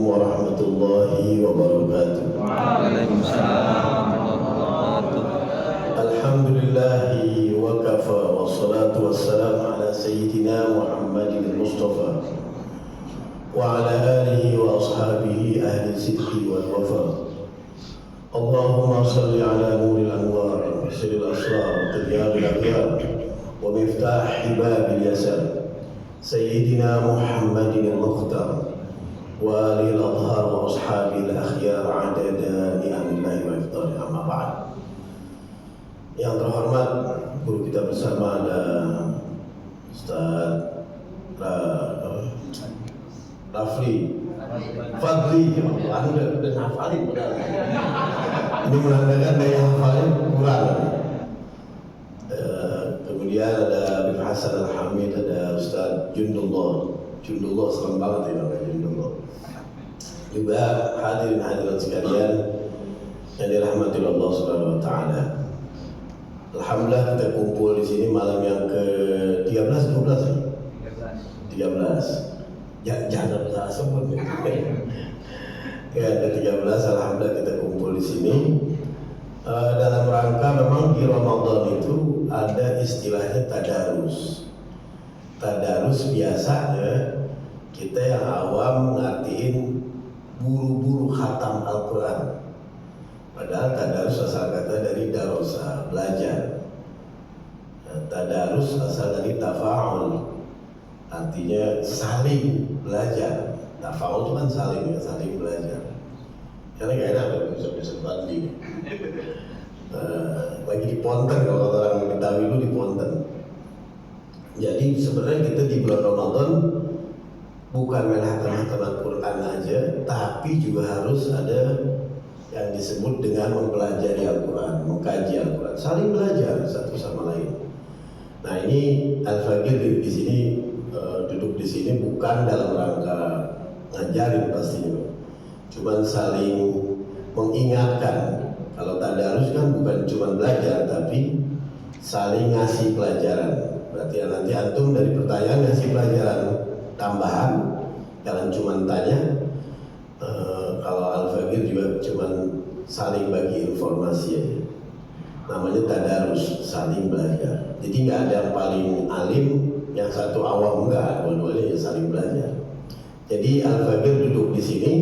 warahmatullahi wabarakatuh. Waalaikumsalam warahmatullahi wabarakatuh. Alhamdulillahi wa kafa wassalatu wassalamu ala sayyidina Muhammadin al-Mustafa wa ala alihi wa ashabihi ahli sidqi wal wafa. Allahumma salli ala nuril anwar siril asrar tijaril aghyar wa miftahi babil yasar sayyidina Muhammadin al-Mukhtar wa alil adhar wa ashabil akhyar adada ni'amillahi wa ifdali amma ba'd. Yang terhormat guru kita bersama ada Ustaz Rafli Fadli. Anda udah hafalin benar. Ini menandakan daya hafalin kurang. Kemudian ada Habib Hasan Al-Hamid, ada Ustaz Jundullah serem banget ya namanya Jundullah. Juga hadirin hadirat sekalian yang dirahmati Allah Subhanahu wa taala. Alhamdulillah kita kumpul di sini malam yang ke-13 13. Ya jangan salah sebut ya. Ya ke-13 alhamdulillah kita kumpul di sini. Dalam rangka memang di Ramadan itu ada istilahnya tadarus. Tadarus biasanya kita yang awam ngertiin buru-buru khatam Al-Quran. Padahal tadarus asal kata dari darosa, belajar. Tadarus asal dari tafa'ul, artinya saling belajar. Tafa'ul itu kan saling belajar. Karena gak enak kalau bisa bandi. Lagi di Ponten, kalau orang Betawi itu di Ponten. Jadi sebenarnya kita di bulan Ramadan bukan main hatam Al-Quran aja, tapi juga harus ada yang disebut dengan mempelajari Al-Quran, mengkaji Al-Quran, saling belajar satu sama lain. Nah ini Al-Faqir di sini duduk di sini bukan dalam rangka ngajarin pastinya, cuman saling mengingatkan. Kalau tadarus kan bukan cuma belajar, tapi saling ngasih pelajaran. Berarti nanti antum dari pertanyaan ngasih pelajaran tambahan, jangan cuma tanya. Kalau Al-Faqir juga cuma saling bagi informasi aja. Namanya tadarus, saling belajar. Jadi nggak ada yang paling alim, yang satu awam, enggak, dua-duanya ya saling belajar. Jadi Al-Faqir duduk di sini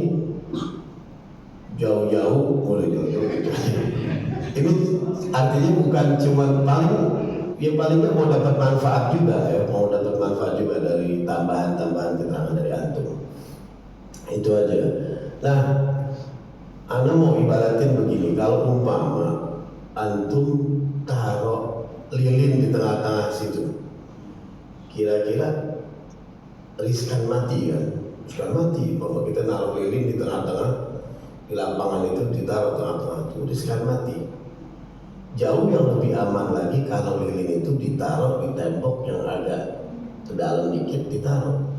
jauh-jauh, mulai jauh-jauh. Ini artinya bukan cuma paling nggak mau dapat manfaat juga ya, mau dapat manfaat juga dari tambahan-tambahan keterangan dari antum. Itu aja. Nah, ana mau ibaratin begini, kalau umpama antum taruh lilin di tengah-tengah situ, kira-kira riskan mati kan? Riskan mati. Kalau kita naruh lilin di tengah-tengah, di lapangan itu ditaruh tengah-tengah itu riskan mati. Jauh yang lebih aman lagi kalau lilin itu ditaruh di tembok yang agak ke dalam dikit ditaruh.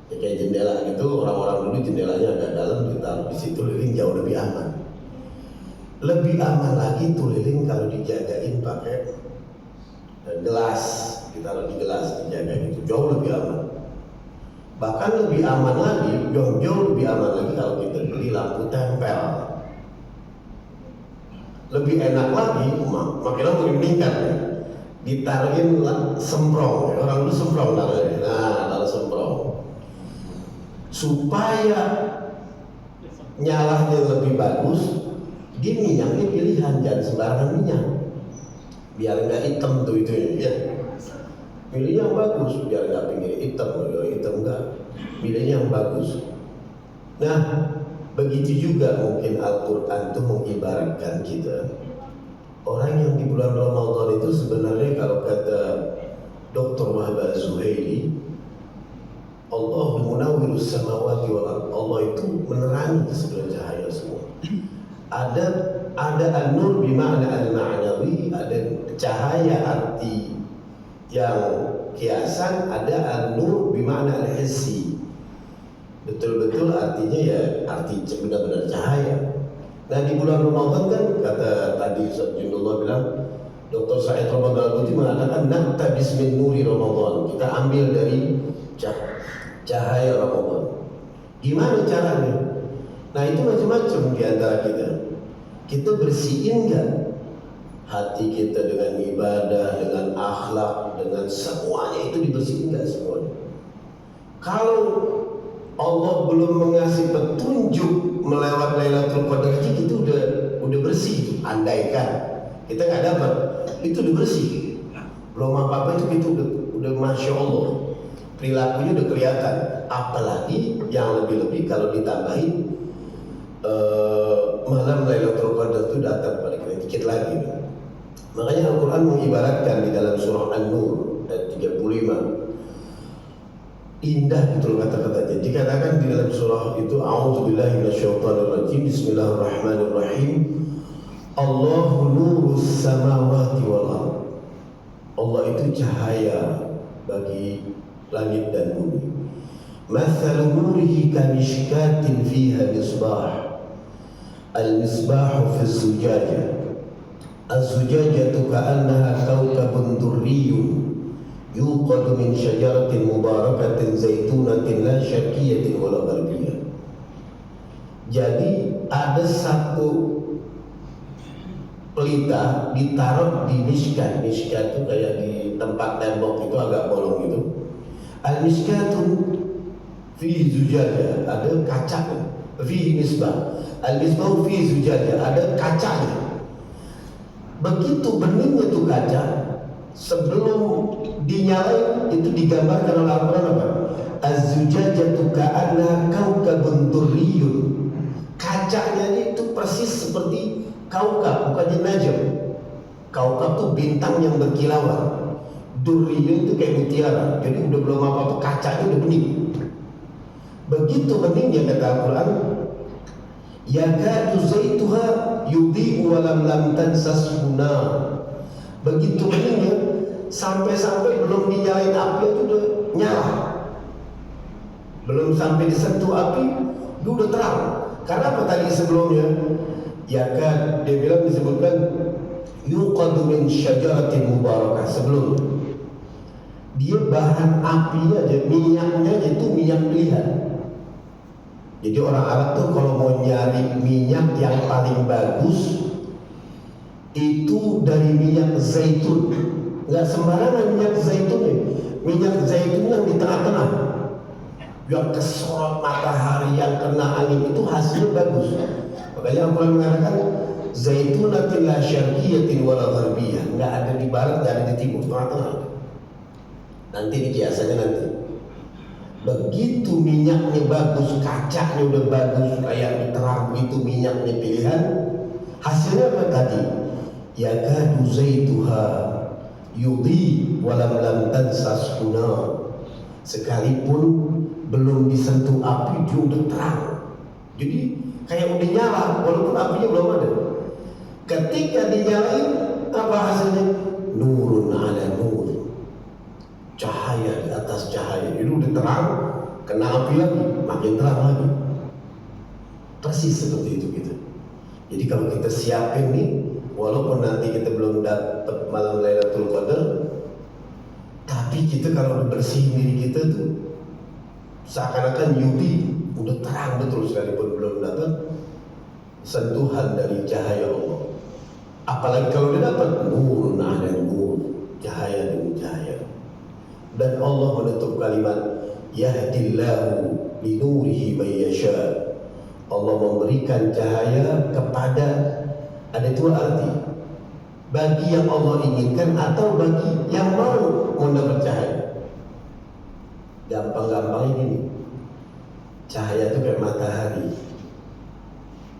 Ya, kayak jendela gitu, orang-orang dulu jendelanya agak dalam ditaruh di situ, lilin jauh lebih aman. Lebih aman lagi tuh lilin kalau dijagain pakai gelas, ditaruh di gelas dijaga gitu, jauh lebih aman. Bahkan lebih aman lagi, jauh lebih aman lagi kalau kita beli lampu tempel. Lebih enak lagi, makin lama makin meningkat ya. Ditaruhin semprong, orang dulu semprong taruhnya. Nah, taruh semprong supaya nyalanya lebih bagus. Di minyaknya pilihan, jangan sembarangan minyak, biar nggak hitam tuh itu ya. Pilih yang bagus, biar nggak pinggir hitam nggak. Pilih yang bagus. Nah, begitu juga mungkin Al-Quran itu mengibaratkan kita. Orang yang di bulan Ramadan itu sebenarnya kalau kata Dr. Wahab Az-Zuhaili, Allah munawwirus samawati wal ardh. Allah itu menerangi segala cahaya semua. Ada an-nur bima'na al-ma'nawi, ada cahaya arti yang kiasan, ada an-nur bima'na al-hissi. Betul-betul artinya ya arti benar-benar cahaya. Nah di bulan Ramadan kan kata tadi Ustaz Jundullah bilang, Dr. Said Ramadan Al-Buti mengatakan naqta bismin nuri Ramadan. Kita ambil dari cahaya Ramadan. Gimana caranya? Nah itu macam-macam di antara kita. Kita bersihin nggak hati kita dengan ibadah, dengan akhlak, dengan semuanya itu dibersihin nggak semuanya? Kalau Allah belum mengasih petunjuk melewat Lailatul Qadar aja kita udah bersih. Andaikan kita nggak dapat, itu udah bersih. Belum apa-apa itu kita udah masya Allah, perilakunya udah kelihatan. Apalagi yang lebih-lebih kalau ditambahin malam Lailatul Qadar itu datang pada kita dikit lagi. Makanya Al-Quran mengibaratkan di dalam surah An-Nur ayat 35. Indah betul kata-katanya. Dikatakan di dalam surah itu, A'udzubillahi minasyaitonirrajim, Bismillahirrahmanirrahim. Allahu nurus samawati wal ardh. Allah itu cahaya bagi langit dan bumi. Mathalu nurihi kamishkatin fiha misbah. Al-misbahu fi zujajah. Az-zujajatu ka'annaha kawkabun durriyun yuqadu min syajaratin mubarakatin zaitunatin la syarqiyatin wala gharbiyah. Jadi ada satu pelita ditaruh di miskat. Miskat itu kayak di tempat tembok itu agak bolong gitu. Al-miskatun fi zujajah, ada kacanya. Fi misbah. Al-misbah fi zujajah, ada kacanya. Begitu beningnya tuh kaca, sebelum dinyalain itu digambarkan oleh Al-Quran apa? Az-zujajatu ka'anna kaukabun durriyun. Kacanya itu persis seperti kaukab, bukannya najm. Kaukab tuh bintang yang berkilauan. Durriyun itu kayak mutiara. Jadi udah belum apa-apa, kacanya udah bening. Begitu beningnya kata Al-Quran, yakadu zaituha yudhi'u walam lam tansashu nar. Begitu beningnya sampai-sampai belum dinyalain api itu udah nyala. Belum sampai disentuh api itu udah terang. Karena apa tadi sebelumnya? Yakad, dia bilang disebutkan yuqadu min syajaratin mubarakah. Sebelum dia bahan apinya aja, minyaknya aja itu minyak pilihan. Jadi orang Arab tuh kalau mau nyari minyak yang paling bagus itu dari minyak zaitun. Nggak sembarangan minyak zaitun nih. Minyak zaitun yang di tengah-tengah, yang kesorot matahari, yang kena angin, itu hasilnya bagus. Makanya Al-Quran mengatakan zaitunatin la syarqiyatin wala gharbiyah. Nggak ada di barat, nggak ada di timur, tengah-tengah. Nanti ini kiasannya nanti. Begitu minyaknya bagus, kacanya udah bagus, kayak terang itu minyaknya pilihan. Hasilnya apa tadi? Yakadu zaituha yudhi walam lam tansashu nar. Sekalipun belum disentuh api dia udah terang. Jadi kayak udah nyala walaupun apinya belum ada. Ketika dinyalain, apa hasilnya? Nurun ala nur. Cahaya di atas cahaya. Itu udah terang, kena api lagi, makin terang lagi. Persis seperti itu gitu. Jadi kalau kita siapin nih, walaupun nanti kita belum dapat malam Lailatul Qadar, tapi kita kalau bersihin diri kita tuh seakan-akan yudi udah terang betul, sekalipun belum dapat sentuhan dari cahaya Allah. Apalagi kalau dia dapat nur, ada nur, cahaya demi cahaya. Dan Allah menutup kalimat yahdillahu linurihi may yasha. Allah memberikan cahaya kepada, ada dua arti, bagi yang Allah inginkan atau bagi yang mau mendapat cahaya. Gampang-gampangnya gini, cahaya itu kayak matahari.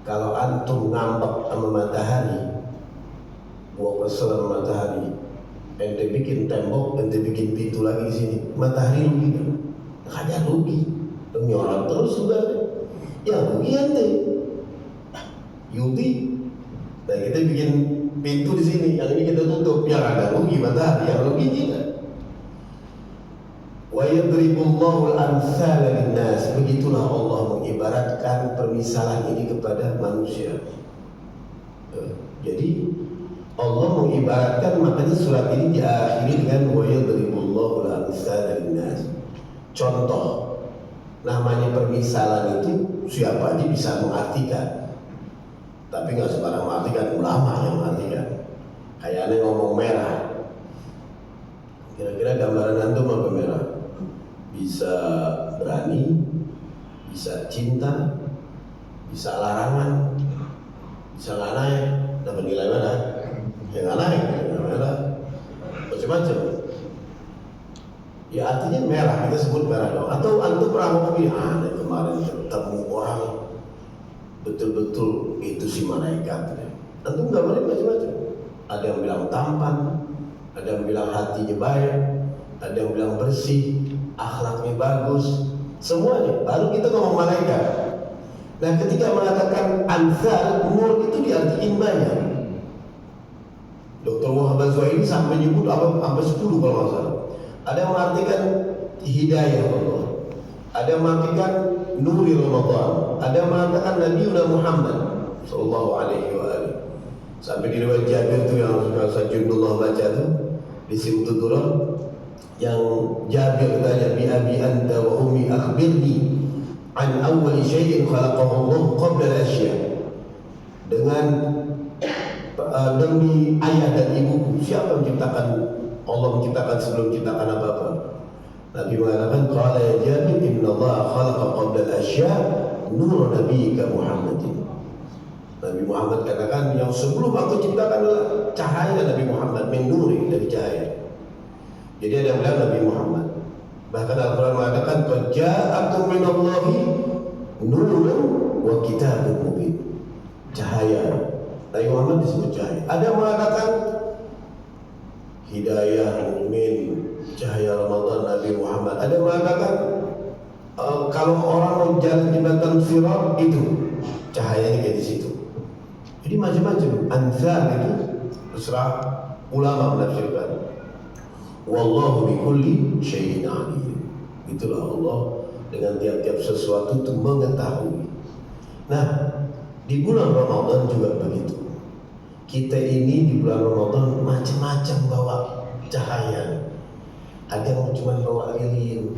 Kalau antum ngambek sama matahari, buang kesel sama matahari, ente bikin tembok, ente bikin pintu lagi di sini, matahari rugi kan? Hanya rugi, nyorot terus juga. Ya rugi ente, Yudi. Nah kita bikin pintu di sini, yang ini kita tutup, yang ada rugi matahari, yang rugi kita. Wa yadribullahu al-amsala linnas. Begitulah Allah mengibaratkan permisalan ini kepada manusia. Jadi Allah mengibaratkan, makanya surat ini diakhiri dengan wa yadribullahu al-amsala linnas. Contoh Namanya permisalan itu siapa aja bisa mengartikan, tapi nggak sembarang mengartikan, ulama yang mengartikan. Kayaknya ngomong merah, kira-kira gambaran antum apa merah? Bisa berani, bisa cinta, bisa larangan, bisa nggak naik, dapat nilai mana? Ya nggak naik, merah, macam-macam. Ya artinya merah, kita sebut merah dong. Atau antum pernah ngomong ini, kemarin ketemu orang betul-betul itu si malaikat. Antum gambarin macam-macam. Ada yang bilang tampan, ada yang bilang hatinya baik, ada yang bilang bersih, akhlaknya bagus, semuanya. Baru kita ngomong malaikat. Nah ketika mengatakan anzal, nur itu diartikan banyak. Dr. Muhammad Zuhairi sampai nyebut sampai 10 kalau nggak salah. Ada yang mengartikan hidayah Allah, ada yang mengartikan nuri Ramadan, ada yang mengatakan Nabi Muhammad Sallallahu Alaihi Wasallam. Sampai di riwayat Jabir itu yang suka Sajudullah baca tuh di Simtud Durrah, yang Jabir tanya bi abi anta wa ummi akhbirni an awwal syai'in khalaqahu Allah qabla al-asya. Dengan demi ayah dan ibu, siapa menciptakan? Allah menciptakan sebelum menciptakan apa-apa. Nabi mengatakan qala ya Jabir inna Allah khalaqa qabla al-asya nur nabiyyika Muhammadin. Nabi Muhammad katakan yang sebelum aku ciptakan adalah cahaya Nabi Muhammad, min nuri, dari cahaya. Jadi ada yang bilang Nabi Muhammad. Bahkan Al-Quran mengatakan qad ja'akum minallahi nurun wa kitabun mubin. Cahaya. Nabi Muhammad disebut cahaya. Ada yang mengatakan hidayah, mukmin, cahaya Ramadan Nabi Muhammad. Ada yang mengatakan kalau orang mau jalan jembatan Sirat itu cahayanya kayak di situ. Jadi macam-macam. Anzal itu terserah ulama menafsirkan. Wallahu bikulli syai'in alim. Itulah Allah dengan tiap-tiap sesuatu itu mengetahui. Nah, di bulan Ramadan juga begitu. Kita ini di bulan Ramadan macam-macam bawa cahaya. Ada yang cuma bawa lilin,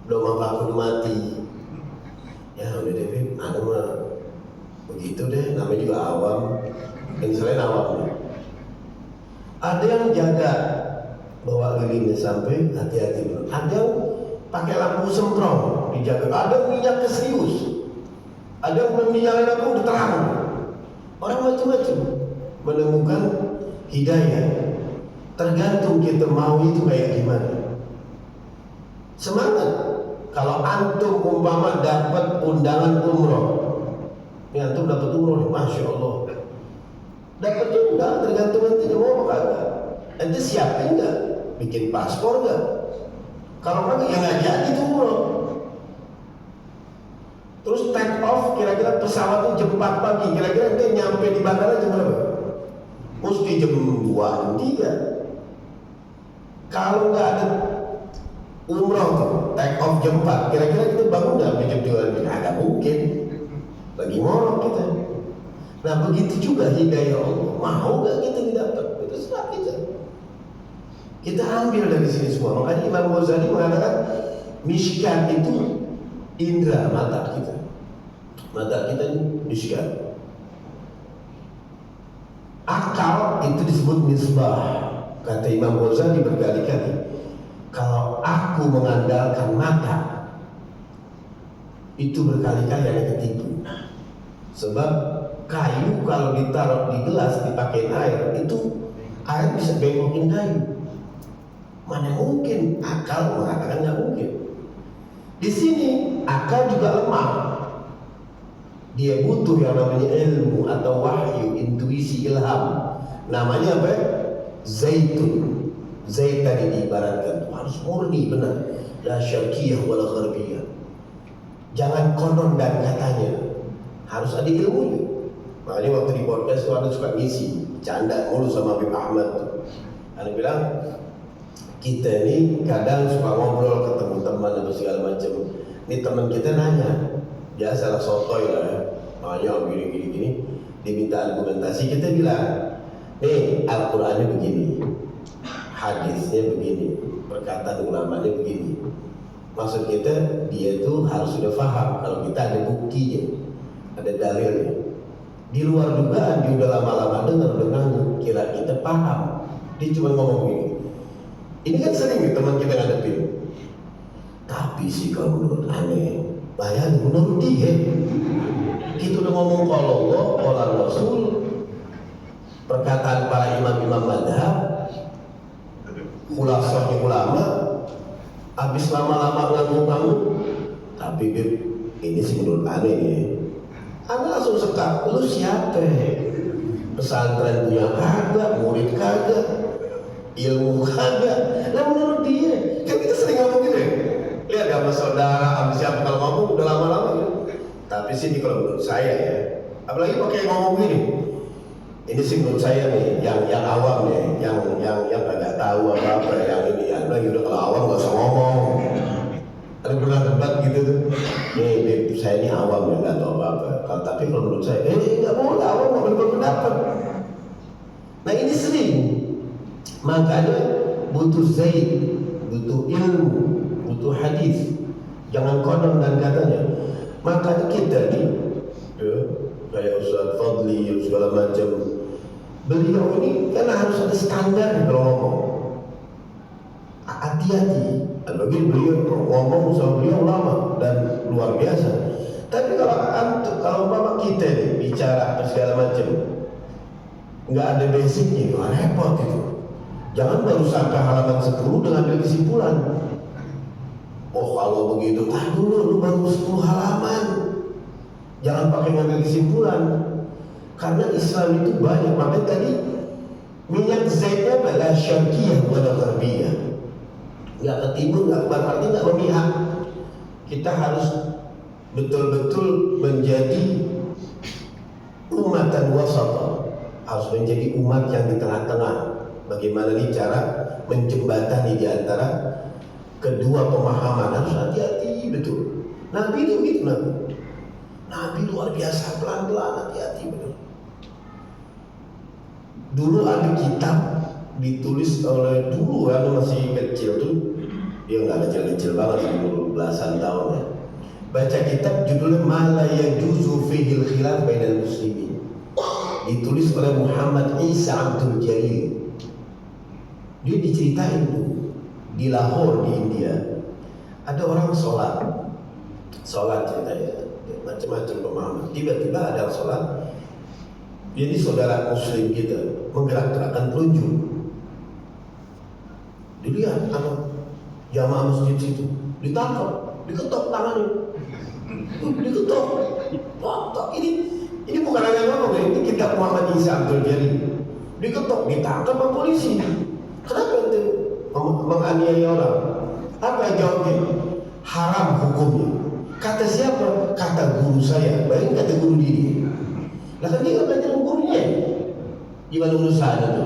belum apa-apa udah mati. Ya udah deh, ada mah begitu deh, namanya juga awam. Dan selain awam, ada yang jaga bawa lilinnya sampai hati-hati. Ada yang pakai lampu semprong dijaga. Ada yang minyak serius. Ada yang belum dinyalain lampu udah terang. Orang macam-macam menemukan hidayah. Tergantung kita mau itu kayak gimana. Semangat. Kalau antum umpama dapat undangan umroh, ini antum dapat umroh, masya Allah. Dapat juga, tergantung nanti mau apa kagak. Nanti siapin nggak, bikin paspor nggak? Kalau kagak ya nggak jadi tuh umroh. Terus take off, kira-kira pesawat itu jam 4 pagi, kira-kira dia nyampe di bandara jam berapa? Mesti jam 2, jam 3. Kalau nggak ada umroh tuh, take off jam 4, kira-kira kita bangun nggak jam 2? Nggak mungkin, lagi ngorok kita. Nah begitu juga hidayah Allah, mau nggak kita didapat? Itu serah kita. Kita ambil dari sini semua. Makanya Imam Ghazali mengatakan miskan itu indera mata kita. Mata kita ini miskan. Akal itu disebut misbah. Kata Imam Ghazali berkali-kali, kalau aku mengandalkan mata, itu berkali-kali ada ketipu. Sebab kayu kalau ditaruh di gelas dipakai air, itu air bisa bengokin kayu. Mana mungkin? Akal mengatakan nggak mungkin. Di sini akal juga lemah. Dia butuh yang namanya ilmu atau wahyu, intuisi, ilham. Namanya apa? Zaitun. Zait tadi diibaratkan harus murni benar. La syarqiyah wala gharbiyah. Jangan konon dan katanya. Harus ada ilmunya. Makanya waktu di podcast itu ada suka ngisi, bercanda mulu sama Habib Ahmad. Ada bilang kita ini kadang suka ngobrol ketemu teman atau segala macam. Ini teman kita nanya, biasalah sotoy lah ya, nanya gini, diminta argumentasi, kita bilang, nih Al-Qurannya begini, hadisnya begini, perkataan ulamanya begini. Maksud kita dia tuh harus sudah paham kalau kita ada buktinya, ada dalilnya. Di luar dugaan dia udah lama-lama dengar, udah ngangguk, kira kita paham. Dia cuma ngomong gini. Ini kan sering nih teman kita ngadepin. Tapi sih kalau menurut aneh, bayangin menurut dia, kita udah ngomong kalau Allah, kalau Rasul, perkataan para imam-imam madhab, khulasahnya ulama, habis lama-lama ngangguk-ngangguk. Tapi Bib, ini sih menurut aneh nih. Anda langsung sekak, lu siapa? Pesantren punya kagak, murid kagak, ilmu kagak. Nah menurut dia, kan kita sering ngomong gini. Lihat sama saudara, sama siapa kalau ngomong udah lama-lama ya. Tapi sih ini kalau menurut saya ya, apalagi pakai ngomong gini. Ini sih menurut saya nih, yang awam nih, yang kagak tahu apa-apa, yang ini ya. Lagi udah kalau awam nggak usah ngomong. Ada pernah debat gitu tuh. Nih, saya ini awam ya, nggak tahu apa-apa. Tapi kalau menurut saya, nggak boleh awam, nggak boleh berpendapat. Nah ini sering. Makanya butuh zaid, butuh ilmu, butuh hadis. Jangan kodam dan katanya. Makanya kita nih, ya, kayak Ustaz Fadli, segala macam. Beliau ini kan harus ada standar kalau ngomong. Hati-hati. Bagi beliau ngomong sama beliau lama dan luar biasa. Tapi kalau umpama kita nih bicara segala macam, nggak ada basicnya, repot itu. Jangan baru sampai halaman 10 dengan ambil kesimpulan. Oh kalau begitu, dulu lu baru 10 halaman. Jangan pakai ngambil kesimpulan. Karena Islam itu banyak. Makanya tadi minyak zaitnya adalah syarqiyah wala gharbiyah. Nggak ke timur, nggak ke barat, artinya nggak memihak. Kita harus betul-betul menjadi umatan wasata, harus menjadi umat yang di tengah-tengah. Bagaimana nih cara menjembatani di antara kedua pemahaman? Harus hati-hati betul. Nabi itu gitu Nabi luar biasa, pelan-pelan, hati-hati betul. Dulu ada kitab ditulis oleh dulu kan masih kecil tuh, dia nggak kecil-kecil banget, umur belasan tahun ya. Baca kitab judulnya Ma la yajuzu fihil khilaf bainal muslimin, ditulis oleh Muhammad Isa Abdul Jalil. Dia diceritain tuh di Lahore di India ada orang sholat ceritanya macam-macam pemahaman. Tiba-tiba ada sholat, jadi saudara muslim kita menggerak-gerakkan telunjuk. Dilihat sama jamaah masjid situ, ditangkap, diketok tangannya, diketok. Wah, ini bukan hanya ngomong ya, ini kitab Muhammad Isa Abdul Jalil. Diketok, ditangkap sama polisi. Kenapa itu menganiaya orang? Apa jawabnya? Haram hukumnya. Kata siapa? Kata guru saya. Bayangin kata guru diri. Lah kan dia nggak belajar gurunya. Gimana urusan itu?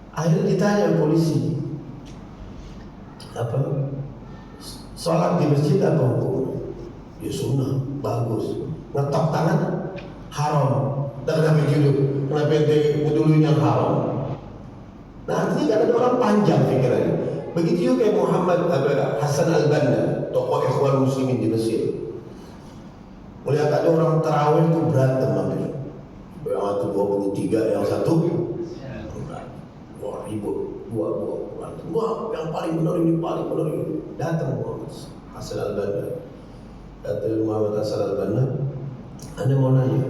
Akhirnya ditanya polisi, apa? Sholat di masjid apa hukum? Ya sunnah, bagus. Ngetok tangan haram. Dan kenapa gitu? Kenapa dulunya haram? Nah artinya kan ada orang panjang pikirannya. Begitu juga kayak Muhammad Hasan Al-Banna, tokoh Ikhwan Muslimin di Mesir. Melihat ada orang tarawih itu berantem hampir. Yang satu 23, yang satu wah ribut, dua yang paling benar ini, paling benar ini. Datang Muhammad Hasan Al-Banna, datang Muhammad Hasan Al-Banna, Anda mau nanya,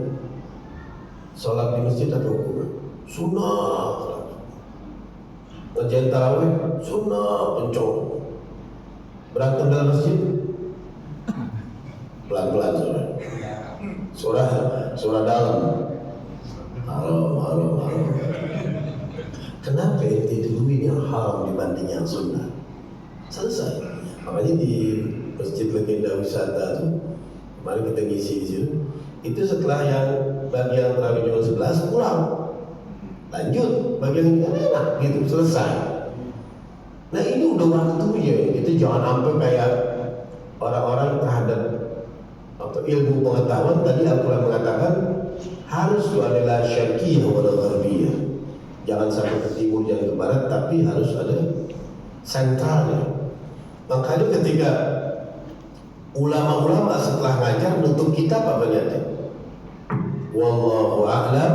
sholat di masjid atau hukum? Sunnah. Ngerjain tarawih, sunnah, kencang. Berantem dalam masjid, pelan-pelan surah dalam. Haram. Kenapa ente duluin yang haram dibanding yang sunnah? Selesai. Makanya di Masjid Legenda Wisata tuh, kemarin kita ngisi di situ. Itu setelah yang bagian tarawih jam 11 pulang, lanjut bagian yang enak gitu, selesai. Nah ini udah waktunya. Itu jangan sampai kayak orang-orang terhadap atau ilmu pengetahuan. Tadi Al-Quran mengatakan harus itu adalah syarqiyah wala gharbiyah. Jangan sampai ke timur, jangan ke barat, tapi harus ada sentralnya. Makanya ketika ulama-ulama setelah ngajar nutup kitab apa niatnya? Wallahu a'lam.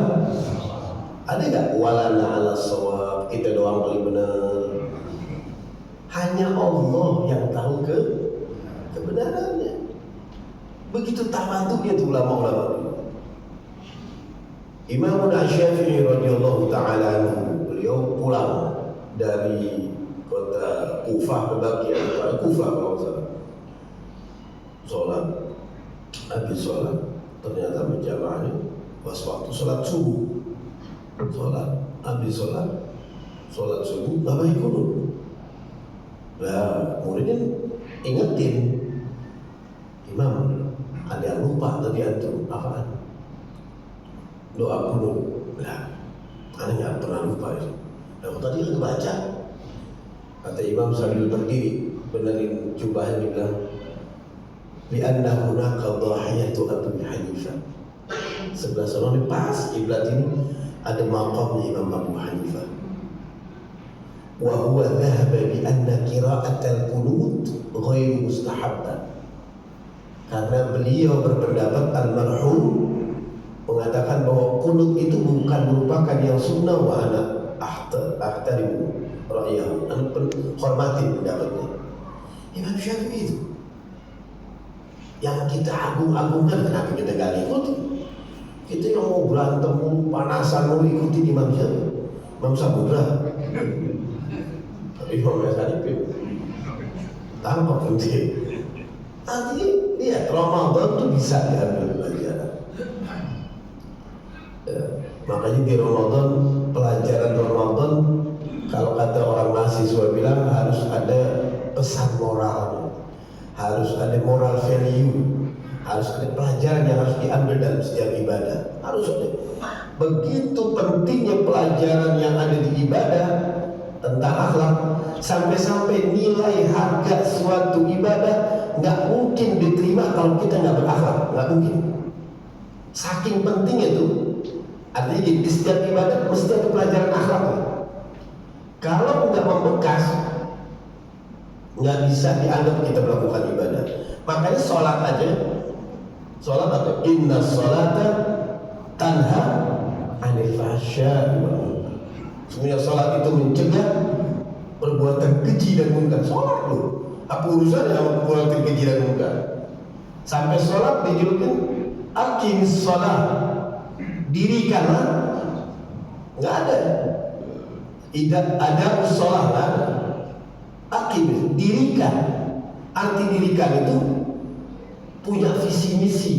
Ada nggak walana ala shawab, kita doang paling benar? Hanya Allah yang tahu kebenarannya. Begitu tawaduknya tuh ulama-ulama. Imam Syafi'i radhiyallahu taala anhu, beliau pulang dari kota Kufah ke bagian Kufah kalau nggak salah. Sholat, habis sholat ternyata berjamaahnya pas waktu sholat subuh. Sholat, habis sholat subuh nggak baik kunut. Nah, muridnya ingetin, Imam, ada yang lupa tadi antum apaan? Doa kunut. Nah, aneh nggak pernah lupa itu. Nah, tadi kan baca. Kata Imam sambil berdiri benerin jubahnya, bilang, lianna hunaka dhahiyatu Abu Hanifah. Sebelah sana ini pas kiblat ini ada maqamnya Imam Abu Hanifah. Wa huwa dhahaba bi anna qira'at al-qunut ghairu mustahabban. Karena beliau berpendapat almarhum mengatakan bahwa kunut itu bukan merupakan yang sunnah, wa ana ahtarimu ra'yahu, ana hormati pendapatnya. Imam Syafi'i itu yang kita agung-agungkan, kenapa kita gak ikut? Kita yang mau berantem, mau panasan, mau ikutin Imam Syafi'i, Imam Samudra. Tapi Imam Syafi'i tanpa penting. Artinya, lihat Ramadan itu bisa diambil pelajaran. Ya, makanya di Ramadan, pelajaran Ramadan, kalau kata orang mahasiswa bilang harus ada pesan moral, harus ada moral value, harus ada pelajaran yang harus diambil dalam setiap ibadah. Harus ada. Begitu pentingnya pelajaran yang ada di ibadah tentang akhlak, sampai-sampai nilai harga suatu ibadah nggak mungkin diterima kalau kita nggak berakhlak, nggak mungkin. Saking pentingnya tuh. Artinya di setiap ibadah mesti ada pelajaran akhlak. Kalau nggak membekas, nggak bisa dianggap kita melakukan ibadah. Makanya sholat aja, sholat apa? Inna sholata tanha anil fahsya'i wal munkar. Semuanya sholat itu mencegah perbuatan keji dan munkar. Sholat loh, apa urusannya sama perbuatan keji dan munkar? Sampai sholat dijulukin aqimis sholat, dirikanlah, nggak ada. Tidak ada sholat, nggak ada. Aqimis, dirikan. Arti dirikan itu punya visi misi,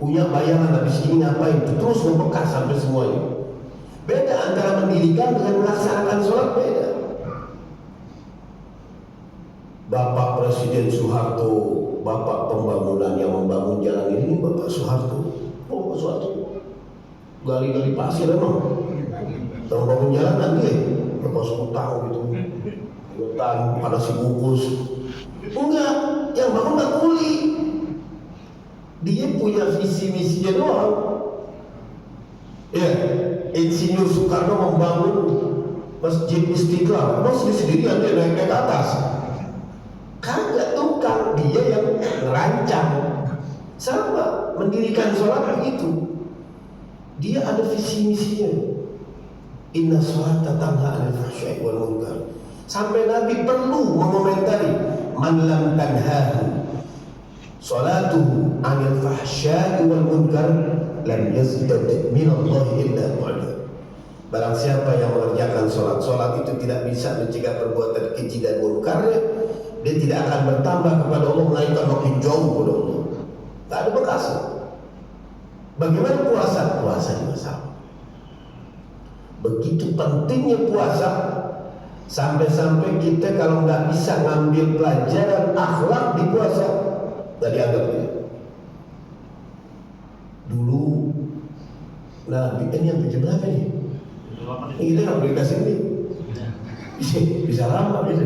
punya bayangan habis ini ngapain, terus membekas sampai semuanya. Beda antara mendirikan dengan melaksanakan sholat, beda. Bapak Presiden Soeharto, bapak pembangunan yang membangun jalan ini, Bapak Soeharto. Oh, Bapak Soeharto gali-gali pasir emang, yang bangun jalan nanti lepas utang gitu, utang pada si bungkus. Enggak, yang bangun nggak kuli. Dia punya visi misinya doang. Ya, Insinyur Soekarno membangun Masjid Istiqlal, masjid sendirian dia naik ke atas. Kagak tukang, dia yang merancang. Sama, mendirikan sholat begitu. Dia ada visi misinya. Inna sholata tanha 'anil fahsya'i wal munkar. Sampai Nabi perlu mengomentari, man lam tanhahu sholatuhu 'anil fahsya'i wal munkar lam yazdad minallahi illa bu'da. Barang siapa yang mengerjakan sholat itu tidak bisa mencegah perbuatan keji dan munkarnya, dia tidak akan bertambah kepada Allah, melainkan makin jauh kepada Allah. Tak ada bekasnya. Bagaimana puasa? Puasa juga sama. Begitu pentingnya puasa, sampai-sampai kita kalau nggak bisa ngambil pelajaran akhlak di puasa, nggak dianggap gitu. Dulu, nah ini yang jam berapa nih? Ini kita nggak boleh kasih ini. Bisa lama gitu.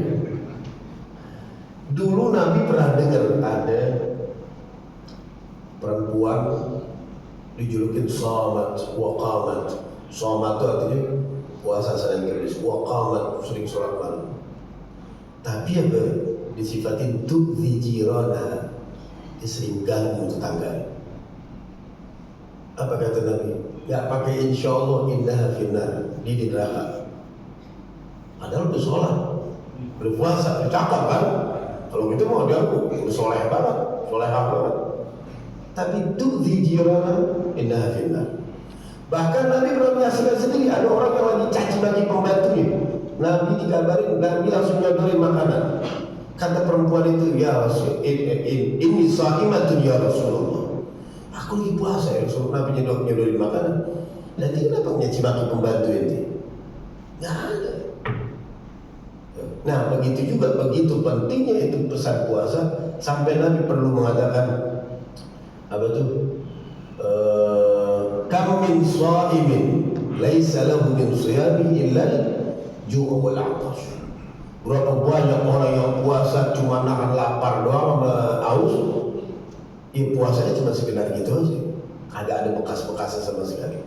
Dulu Nabi pernah dengar ada perempuan dijulukin shamat wa qamat. Shamat itu artinya puasa sering keris, wa qamat sering sholat malam. Tapi apa disifatin tu'zi jirana, dia sering ganggu tetangga. Apa kata Nabi? Gak pakai insya Allah indah finnar, di neraka. Padahal udah sholat, berpuasa, bercakap kan? Kalau gitu mau dia udah soleh banget, solehah banget. Tapi tu'zi jirana indah finnar. Bahkan Nabi pernah menyaksikan sendiri ada orang yang lagi caci maki pembantunya. Nabi dikabarin, Nabi langsung nyodorin makanan. Kata perempuan itu, ya Rasul, ini sa'imatun ya Rasulullah. Aku lagi puasa ya Rasulullah. Nabi nyodorin makanan. Nanti kenapa nyaci maki pembantu ini? Nggak ada. Nah begitu juga, begitu pentingnya itu pesan puasa sampai Nabi perlu mengatakan apa tuh? Kam min sha'imin laisa lahu min siyamihi illa ju' wal 'atash. Berapa banyak orang yang puasa cuma nahan lapar doang sama haus. Ya puasanya cuma sekedar gitu aja. Kagak ada bekas-bekasnya sama sekali.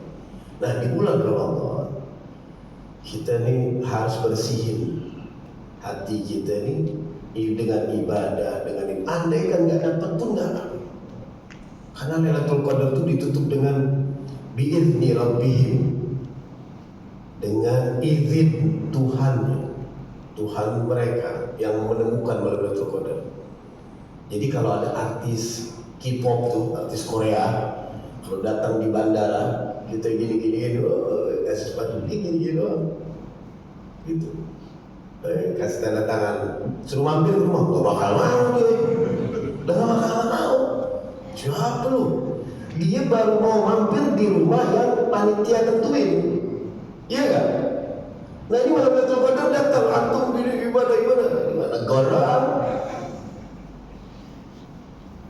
Nah di bulan Ramadan kita nih harus bersihin hati kita nih dengan ibadah, dengan ini. Andai kan nggak dapat pun nggak apa. Karena Lailatul Qadar itu ditutup dengan biizni rabbihim, dengan izin Tuhannya, Tuhan mereka yang menemukan Lailatul Qadar. Jadi kalau ada artis K-pop tuh, artis Korea, kalau datang di bandara kita gini-gini, kasih sepatu gini-gini doang, gitu. Kasih tanda tangan, suruh mampir ke rumah, gak bakal mau dia, udah gak bakal mau. Siapa lu? Dia baru mau mampir di rumah yang panitia tentuin, iya gak? Nah ini malam Lailatul Qadar datang, antum pilih ibadah negara.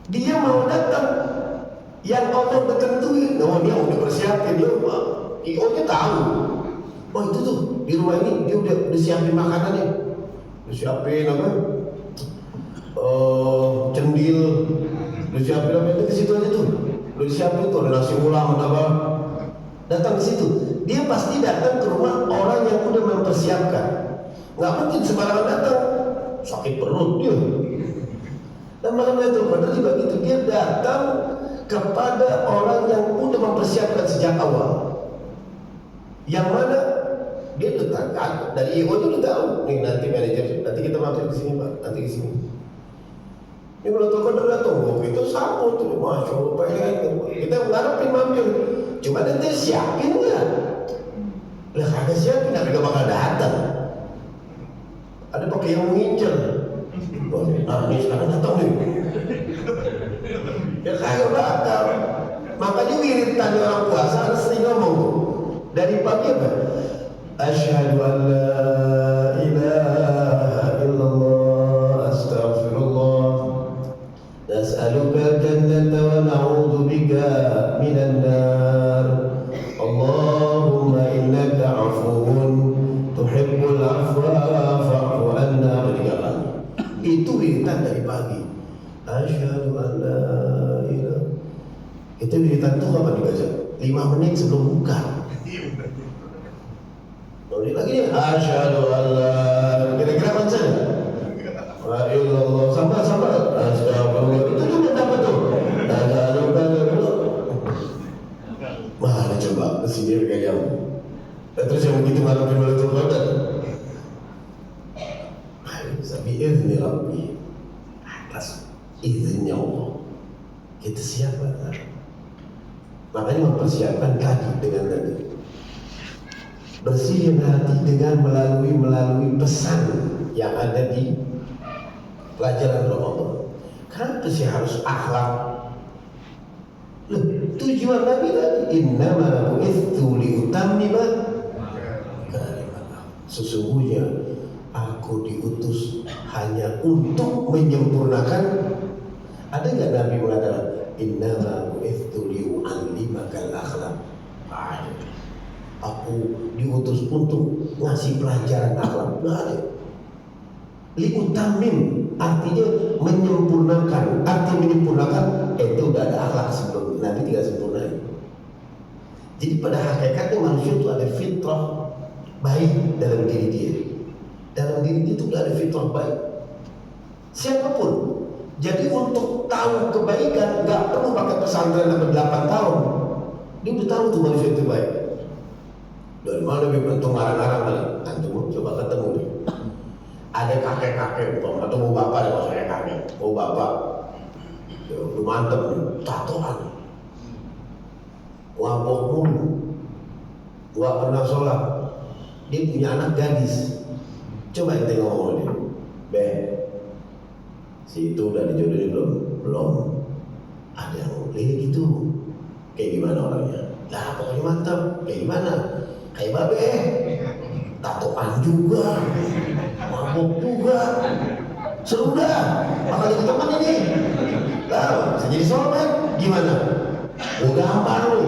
Dia mau datang yang Allah udah tentuin. Oh dia udah persiapin, dia IO-nya tahu. Oh itu tuh di rumah ini dia udah siapin makanannya, udah siapin apa? Cendil, udah siapin apa itu ke situ aja tuh. Udah siapin tuh ada nasi ulam apa. Datang ke situ, dia pasti datang ke rumah orang yang udah mempersiapkan. Nggak mungkin sembarangan datang, sakit perut dia. Dan malam Lailatul Qadar juga gitu, dia datang kepada orang yang udah mempersiapkan sejak awal. Yang mana dia udah tahu, dari IO itu udah tahu, nih nanti manajer, nanti kita mampir ke sini Pak, nanti ke sini. Ini Lailatul Qadar datang, itu sambut tuh, masya Allah, pengen kita ngarepin mampir, cuma nanti siapin nggak? Lah kagak siapin, tapi gak bakal datang. Ada pakai yang mengincar. Nah ini sekarang datang nih. Ya kagak bakal. Makanya wirid tadi orang puasa harus sering ngomong tuh. Dari pagi apa? Asyhadu an la ilaha illallah astaghfirullah nas'aluka jannata wa na'udzu bika minan nar Allahumma innaka 'afuwun tuhibbul 'afwa fa'fu 'anna. Itu wiridan dari pagi. Asyhadu an la ilaha. Itu wiridan tuh kapan dibaca? 5 menit sebelum buka. Lalu lagi nih, asyhadu an la, kira-kira baca la illallah sama astagfirullah. Itu juga dapat tuh. Mana coba kesini kayak yang terus yang begitu malam Lailatul Qadar. Biizni Rabbi, atas izinnya Allah kita siap kan? Makanya mempersiapkan tadi dengan tadi bersihin hati dengan melalui pesan yang ada di pelajaran Ramadan. Kenapa sih harus akhlak? Loh, tujuan Nabi tadi innama bu'itsu liutammima kalimat. Sesungguhnya aku diutus hanya untuk menyempurnakan. Ada nggak Nabi mengatakan innama bu'itsu liu'allimakal akhlaq? Ada. Aku diutus untuk ngasih pelajaran akhlak. Nggak ada. Liutammim artinya menyempurnakan. Arti menyempurnakan itu udah ada akhlak sebelum Nabi tidak sempurna. Jadi pada hakikatnya manusia itu ada fitrah baik dalam diri dia. Dalam diri itu udah ada fitrah baik. siapapun. Jadi untuk tahu kebaikan nggak perlu pakai pesantren sampai 8 tahun. Dia udah tahu tuh manusia itu baik. Dari mana dia bentuk ngarang-ngarang kali? Antum coba ketemu nih. Ada kakek-kakek atau mau bapak ya, maksudnya kakek, mau bapak. Ya, udah mantep nih, tatoan. Wabok mulu, nggak pernah sholat. Dia punya anak gadis. Coba ente ngomong dia, Beh, si itu udah dijodohin belum? Belum. Ada yang lihat gitu. Kayak gimana orangnya? Lah pokoknya mantap. Kayak gimana? Kayak babe. Tatoan juga. Mabok juga. Seru dah. Bakal jadi teman ini. Lah, bisa jadi soulmate. Gimana? Gua gampang lu.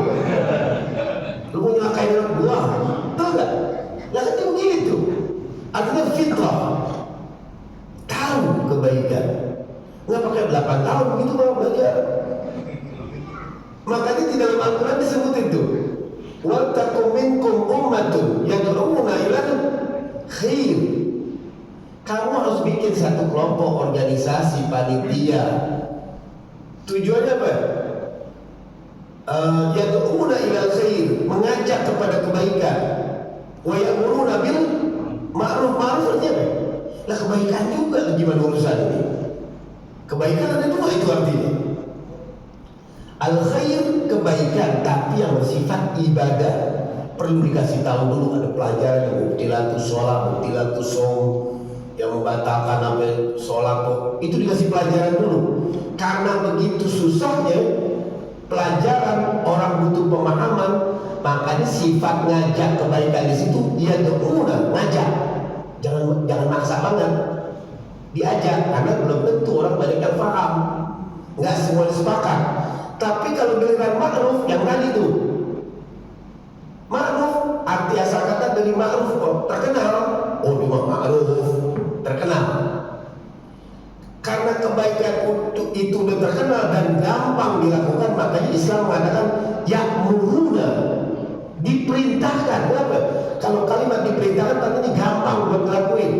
Lu mau nyelakain anak gua? Tahu gak? Lah kan dia begitu. Artinya fitrah. Tahu kebaikan. Nggak pakai 8 tahun begitu kalau belajar. Makanya di dalam Al-Quran disebut itu. Wal takum minkum ummatun yad'una ilal khair. Kamu harus bikin satu kelompok organisasi panitia. Tujuannya apa? Yad'una ilal khair, mengajak kepada kebaikan. Wa ya'muruna bil ma'ruf. Ma'ruf artinya apa? Lah kebaikan juga gimana urusan ini? Kebaikan ada dua itu artinya. Al-khair kebaikan tapi yang bersifat ibadah. Perlu dikasih tahu dulu, ada pelajaran yang mubtilatus sholat, mubtilatus shaum, yang membatalkan apa sholat itu dikasih pelajaran dulu. Karena begitu susahnya pelajaran, orang butuh pemahaman, makanya sifat ngajak kebaikan di situ dia do'una, ngajak. Jangan maksa banget. Diajak, karena belum tentu orang banyak yang paham, nggak semua sepakat. Tapi kalau giliran ma'ruf yang tadi itu, ma'ruf arti asal kata dari ma'ruf, terkenal, oh memang ma'ruf terkenal. Karena kebaikan itu udah terkenal dan gampang dilakukan, makanya Islam mengatakan ya'muruna, diperintahkan. Kenapa? Kalau kalimat diperintahkan artinya gampang buat ngelakuin.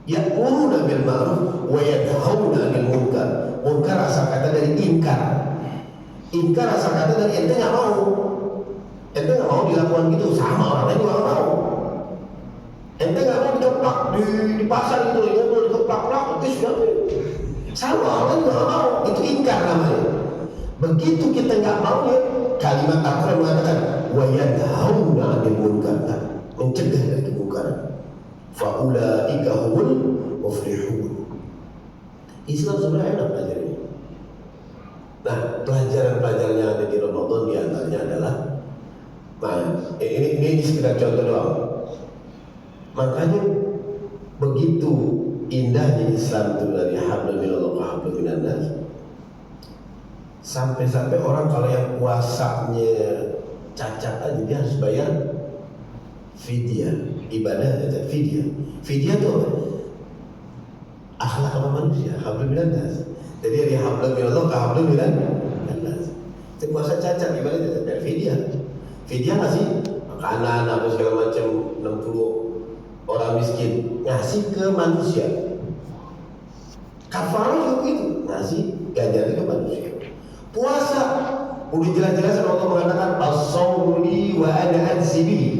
Ya'muruna bil ma'ruf wa yanhauna 'anil munkar. Munkar asal kata dari ingkar. Ingkar asal kata dari ente nggak mau. Ente nggak mau dilakukan gitu, sama orang lain juga nggak mau. Ente nggak mau dikeplak di pasar itu, ya mau dikeplak-plak, itu sudah sama orang lain juga nggak mau. Itu ingkar namanya. Begitu kita nggak mau ya, kalimat Al-Quran mengatakan wa yanhauna 'anil munkar, mencegah dari kemungkaran. Faulaika humul muflihun. Islam sebenarnya enak belajarnya. Nah, pelajaran-pelajaran yang ada di Ramadan di antaranya adalah, ini sekedar contoh doang. Makanya begitu indahnya Islam itu dari hablum minallah wa hablum minan nas. Sampai-sampai orang kalau yang puasanya cacat aja dia harus bayar fidyah, ibadah cacat fidyah. Fidyah itu akhlak sama manusia, hablum minan nas. Jadi dari hablum minallah ke hablum minan nas. Itu puasa cacat, ibadah cacat, dari fidyah. Fidyah ngasih makanan apa segala macam 60 orang miskin, ngasih ke manusia. Kafarah juga begitu, ngasih ganjarnya ke manusia. Puasa udah jelas-jelas Allah mengatakan as-shawmu li wa ana ajzi bihi.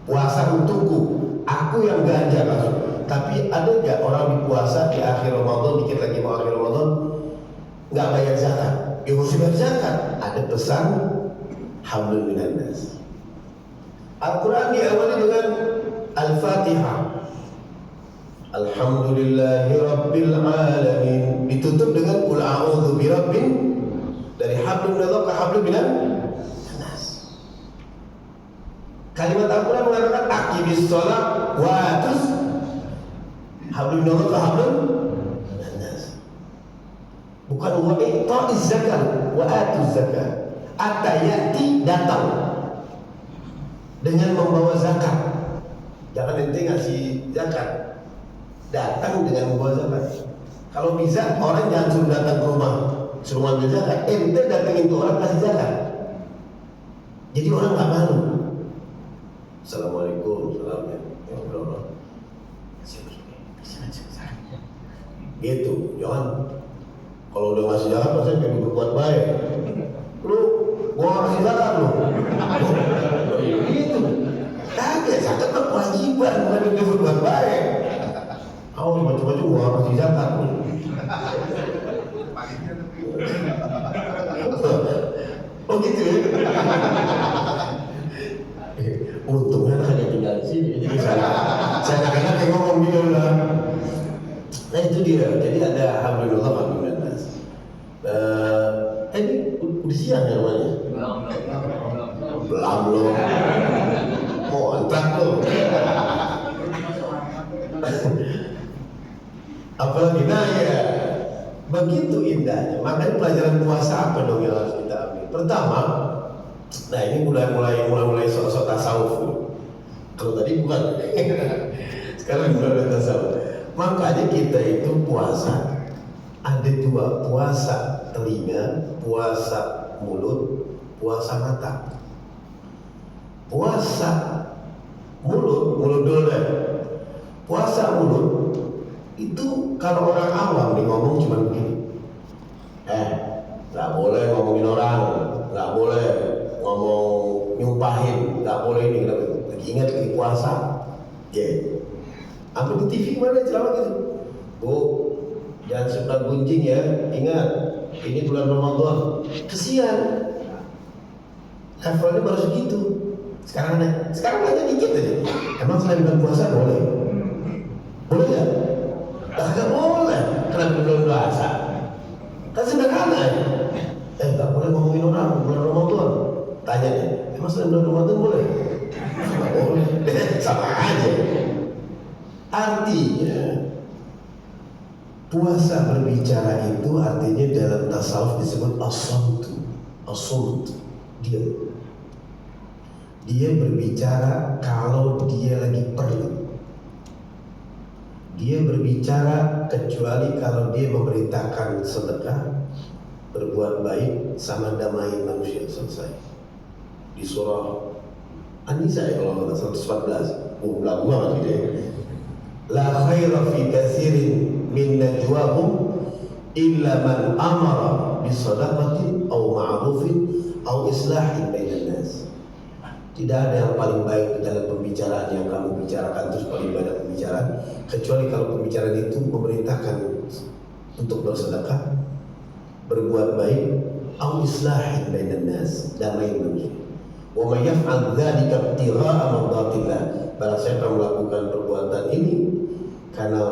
Puasa untukku, aku yang ganjar langsung. Tapi ada nggak orang di puasa di akhir Ramadan, dikit lagi mau akhir Ramadan, nggak bayar zakat? Ya harus bayar zakat. Ada pesan hablum minan nas. Al-Quran diawali dengan Al-Fatihah. Alhamdulillahi Rabbil Alamin. Ditutup dengan Qul a'udzu birabbin. Dari hablum minallah ke hablum minan nas. Kalimat Al-Quran mengatakan aqimis shalah wa atuz. Hablum minallah ke hablum minan nas. Bukan wa i'ta'iz zakat wa atuz zakat. Atayati datang dengan membawa zakat. Jangan ente ngasih zakat, datang dengan membawa zakat. Kalau bisa orang jangan suruh datang ke rumah suruh ngambil zakat, ente datangin tuh orang kasih zakat. Jadi orang nggak malu. Assalamualaikum, assalamualaikum. Gitu, jangan kalau udah ngasih zakat pasti pengen berbuat baik. Lu gua ngasih zakat lu. Gitu. Kagak, zakat mah kewajiban, bukan untuk berbuat baik. Kau macam-macam gua ngasih zakat lu. Oh gitu ya. Untungnya hanya tinggal di sini, jadi saya kadang-kadang ngomong gitu lah. Nah itu dia, jadi ada alhamdulillah alhamdulillah. Ini udah siang ya namanya? Belum. Mau antrak tuh. Apalagi nah ya, begitu indahnya. Makanya pelajaran puasa apa dong yang harus kita ambil? Pertama, nah ini mulai sok-sok tasawuf. Kalau tadi bukan. Sekarang mulai tasawuf. Makanya kita itu puasa ada dua, puasa telinga, puasa mulut, puasa mata. Puasa mulut dulu deh. Puasa mulut itu kalau orang awam nih ngomong cuma begini. Nggak boleh ngomongin orang, nggak boleh ngomong nyumpahin, nggak boleh ini. Lagi ingat lagi puasa, Ambil di TV mana ceramah gitu. Bu, jangan suka gunjing ya. Ingat, ini bulan Ramadan. Kesian. Levelnya baru segitu. Sekarang aja dikit aja. Emang selain bulan puasa boleh? Boleh nggak? Nggak boleh. Kenapa belum puasa? Kan sederhana ya. Nggak boleh ngomongin orang bulan Ramadan. Tanya deh, emang selain bulan Ramadan boleh? Nggak boleh. Sama aja. Artinya puasa berbicara itu artinya dalam tasawuf disebut as-sumtu. Dia berbicara kalau dia lagi perlu. Dia berbicara kecuali kalau dia memerintahkan sedekah, berbuat baik, sama damai manusia, selesai. Di surah An-Nisa kalau 114, lagu banget gitu ya. La khaira fi katsirin min najwahum illa man amara bisadaqatin aw ma'rufin aw islahin bainan nas. Tidak ada yang paling baik dalam pembicaraan yang kamu bicarakan, terus paling banyak pembicaraan, kecuali kalau pembicaraan itu memerintahkan untuk bersedekah, berbuat baik, aw islahin bainan nas, damai manusia. Wa may yaf'al dzalika ibtigha'a mardatillah. Barang siapa melakukan perbuatan ini karena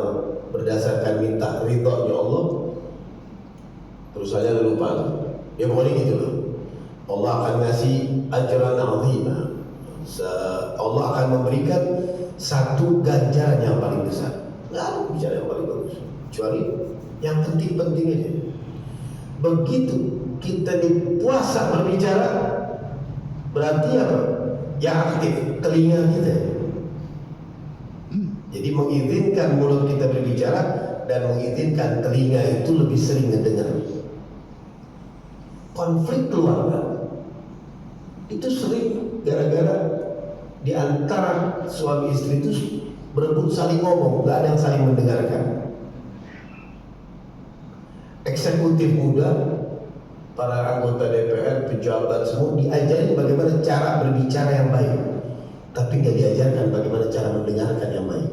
berdasarkan minta ridhonya Allah, terus saja lupa. Ya pokoknya gitu loh. Allah akan ngasih ajran azimah. Allah akan memberikan satu ganjaran yang paling besar. Nggak ada bicara yang paling bagus, kecuali yang penting-penting aja. Begitu kita di puasa berbicara, berarti apa? Yang aktif telinga kita. Jadi mengizinkan mulut kita berbicara dan mengizinkan telinga itu lebih sering mendengar. Konflik keluarga itu sering gara-gara di antara suami istri itu berebut saling ngomong, nggak ada yang saling mendengarkan. Eksekutif muda, para anggota DPR, pejabat semua diajarin bagaimana cara berbicara yang baik, tapi nggak diajarkan bagaimana cara mendengarkan yang baik.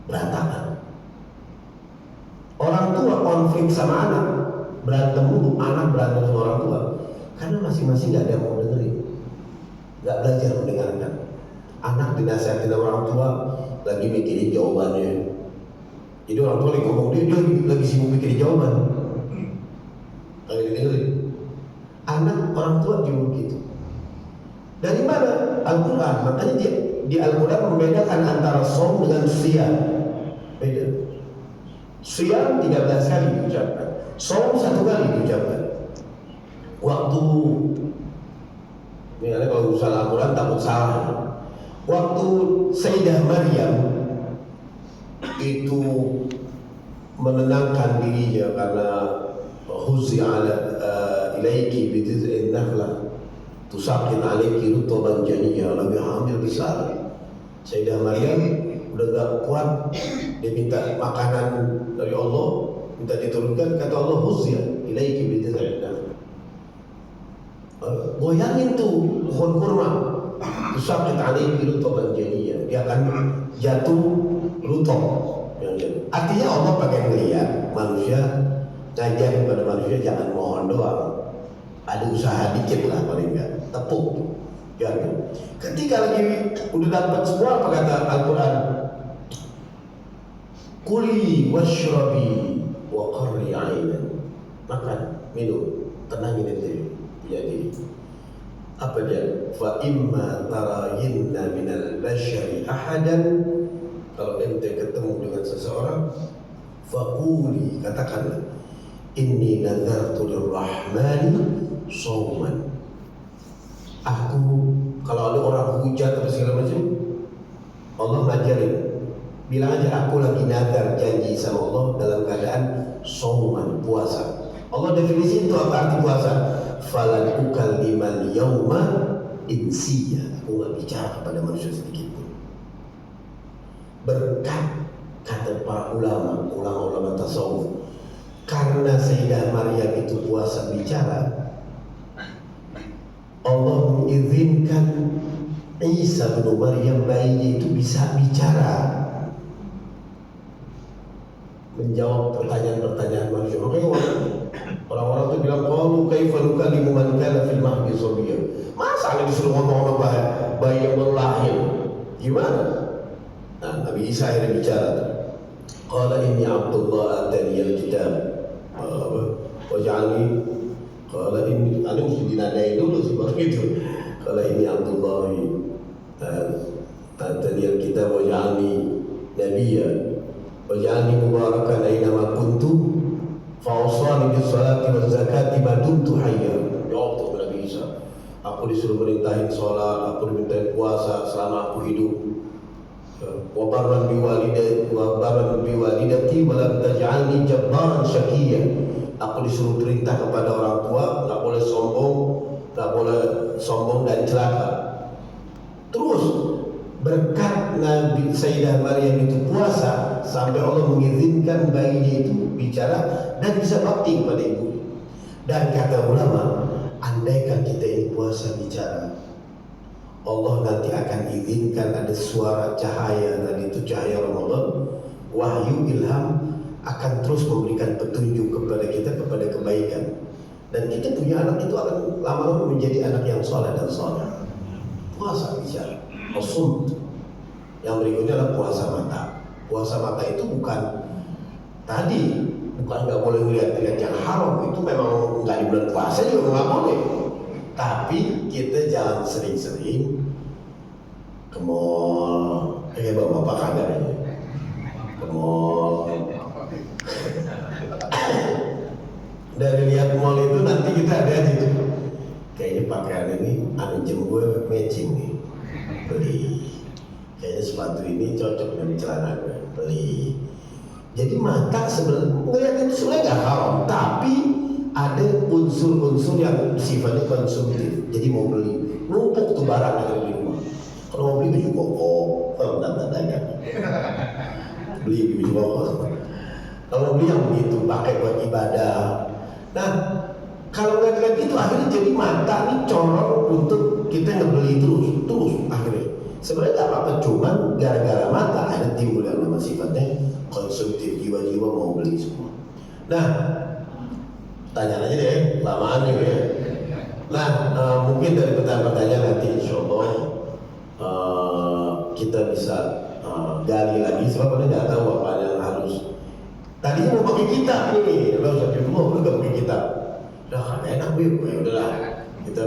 Berantakan. Orang tua konflik sama anak, berantem dulu, anak berantem sama orang tua, karena masing-masing nggak ada yang mau dengerin, nggak belajar mendengarkan. Anak dinasihatin orang tua, lagi mikirin jawabannya. Jadi orang tua lagi ngomong, dia lagi sibuk mikirin jawaban, lagi dengerin. Anak orang tua juga begitu. Dari mana? Al-Quran. Makanya di Al-Quran membedakan antara som dengan siyam. Beda. Siyam 13 kali diucapkan, som 1 kali diucapkan. Waktu misalnya kalau misalnya Al-Quran takut salah. Waktu Sayyidah Maryam itu menenangkan dirinya karena huzi ala ilaiki bidiz'in nakhlah tusaqin alaiki rutuban janiyya, lagi hamil besar. Sayyidah Maryam udah gak kuat, dia minta makanan dari Allah, minta diturunkan, kata Allah, huzya ilaiki bidhillah. Goyangin tuh pohon kurma, tusaqit alaihi rutaban janiyya, dia akan jatuh rutab. Artinya Allah pakai ngeliat manusia, ngajar kepada manusia jangan mohon doang, ada usaha dikit lah paling enggak, tepuk jatuh. Ketika lagi udah dapat semua, apa kata Al-Quran? Kuli washrabi wa qarri ainan, makan, minum, tenangin ente punya diri. Apa dia? Fa imma tarayinna minal bashari ahadan, kalau ente ketemu dengan seseorang, faquli, katakanlah, inni nadartu lirrahmani shauman. Aku, kalau ada orang hujat atau segala macam, Allah ngajarin, bilang aja aku lagi nazar janji sama Allah dalam keadaan shauman, puasa. Allah definisi itu apa arti puasa? Falan ukallimal yauma insiya, aku nggak bicara kepada manusia sedikit pun. Berkat kata para ulama tasawuf, karena Sayyidah Maryam itu puasa bicara, Allah mengizinkan Isa bin Maryam bayinya itu bisa bicara, menjawab pertanyaan-pertanyaan manusia. Makanya orang-orang itu bilang, qalu kaifa nukallimu man kana fil mahdi sabiyya. Masa Anda disuruh ngomong sama bayi yang baru lahir? Gimana? Nah, Nabi Isa akhirnya bicara. Qala inni Abdullah atani al-kitab wa ja'alni, qala inni, Anda mesti dinadain dulu sih baru itu. Qala inni Abdullah atani al-kitab wa ja'alni nabiyya wa ja'alni mubarakan aynama kuntu fa'usani bis-salati waz-zakati ma dumtu hayya. Jawab tuh Nabi Isa, aku disuruh merintahin sholat, aku dimintain puasa selama aku hidup. Wa barran biwalidati wa lam taj'alni jabbaran syaqiyya. Aku disuruh perintah kepada orang tua, enggak boleh sombong dan celaka. Terus berkat Nabi Sayyidah Maryam itu puasa, sampai Allah mengizinkan bayinya itu bicara dan bisa bakti kepada ibu. Dan kata ulama, andaikan kita ini puasa bicara, Allah nanti akan izinkan ada suara cahaya, dan itu cahaya Ramadan, wahyu ilham akan terus memberikan petunjuk kepada kita kepada kebaikan, dan kita punya anak itu akan lama-lama menjadi anak yang soleh dan soleh. Puasa bicara. Asum. Yang berikutnya adalah puasa mata. Puasa mata itu bukan nggak boleh melihat yang haram, itu memang nggak di bulan puasa juga nggak boleh. Tapi kita jangan sering-sering ke mall, kayak bapak kagak ini, ke mall. Dari lihat mall itu nanti kita ada gitu, kayaknya pakaian ini jem gue matching nih, beli. Kayaknya sepatu ini cocok dengan celana gue, beli. Jadi mata sebenarnya ngelihat itu sebenarnya nggak haram, tapi ada unsur-unsur yang sifatnya konsumtif. Jadi mau beli, numpuk tuh barang yang di rumah. Kalau mau beli baju koko, tanda-tandanya beli baju koko. Kalau beli yang begitu, pakai buat ibadah. Nah, kalau ngeliat itu akhirnya jadi mata ini corong untuk kita ngebeli terus akhirnya. Sebenarnya nggak apa-apa, cuman gara-gara mata ada timbul yang nama sifatnya konsumtif, jiwa-jiwa mau beli semua. Nah, tanya aja deh, lamaan nih ya. Nah, mungkin dari pertanyaan-pertanyaan nanti insya Allah kita bisa gali lagi, sebab kita nggak tahu apa yang harus. Tadinya mau pakai kitab nih, kalau saya dulu mau nggak pakai kitab, udah kan enak ya udahlah. Kita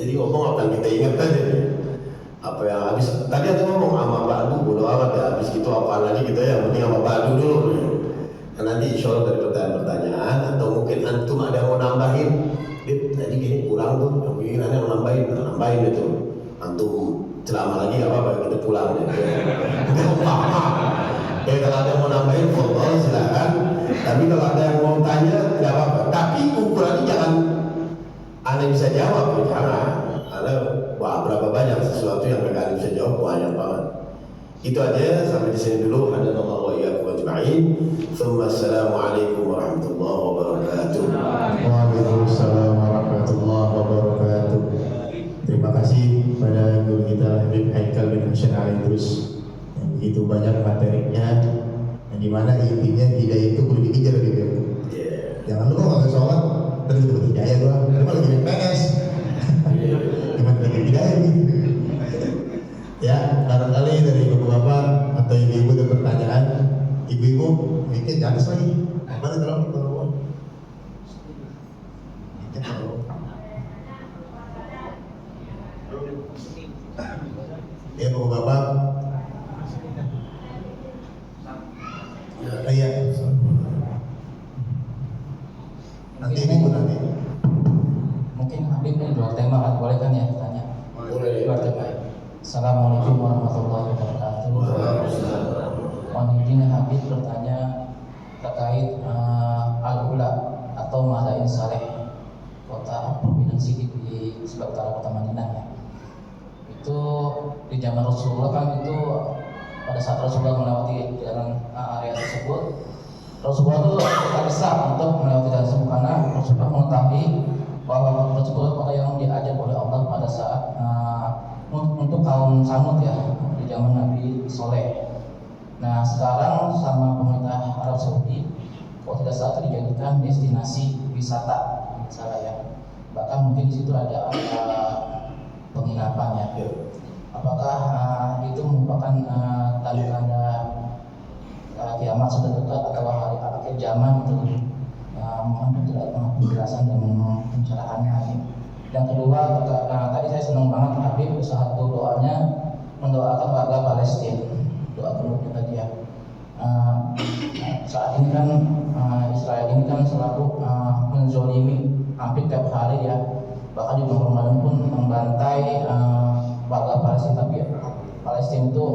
jadi ngomong apa yang kita ingat aja nih. Apa yang habis tadi aku ngomong sama Badu, bodo amat ya, habis gitu apa lagi kita ya, penting sama Badu dulu. Nah, nanti insya Allah dari pertanyaan-pertanyaan atau mungkin antum ada yang mau nambahin, tadi gini kurang tuh, yang mungkin ada yang mau nambahin itu. Antum ceramah lagi apa-apa, kita pulang ya. Ya kalau ada yang mau nambahin, silakan. Tapi kalau ada yang mau tanya, tidak apa-apa. Tapi ukurannya jangan Anda bisa jawab, ya jangan. Wah berapa banyak sesuatu yang mereka bisa jawab banyak banget. Itu aja, sampai di sini dulu. Hadanallahu wa iyyakum ajma'in. Tsumma assalamualaikum warahmatullahi wabarakatuh. Waalaikumsalam warahmatullahi wabarakatuh. Terima kasih pada guru kita Habib Haikal bin Hasan Ali Idrus yang begitu banyak materinya, yang dimana intinya hidayah itu perlu dikejar gitu. Jangan lupa kalau sholat terus dapat hidayah gua, terus lagi main PS. Gimana lagi hidayah gitu? Ya, barangkali dari bapak-bapak atau ibu-ibu ada pertanyaan. Ibu-ibu, ini jangan lagi. Mana terlalu ya bapak-bapak. Iya. Nanti ibu nanti. Mungkin Habib ini dua tema kan, boleh kan ya tanya? Boleh. Dua tema. Assalamualaikum warahmatullahi wabarakatuh. Mohon izin Habib bertanya terkait Al-Ula atau Madain Saleh, kota Provinsi di sebelah utara kota Madinah ya. Itu di zaman Rasulullah kan itu pada saat Rasulullah melewati jalan area tersebut, Rasulullah itu tergesa untuk melewati jalan tersebut karena Rasulullah mengetahui bahwa tersebut kota yang diajak oleh Allah pada saat untuk kaum Samud ya di zaman Nabi Soleh. Nah sekarang sama pemerintah Arab Saudi, kalau tidak salah itu dijadikan destinasi wisata misalnya ya. Bahkan mungkin di situ ada penginapannya. Apakah itu merupakan tanda-tanda kiamat sudah dekat atau hari akhir zaman itu? Mohon penjelasan dan pencerahannya. Yang kedua, tadi saya senang banget Habib satu doanya mendoakan warga Palestina, doa penuhnya tadi ya. Saat ini kan Israel ini kan selalu menzolimi hampir tiap hari ya, bahkan di bulan Ramadan pun membantai warga Palestina. Tapi Palestina itu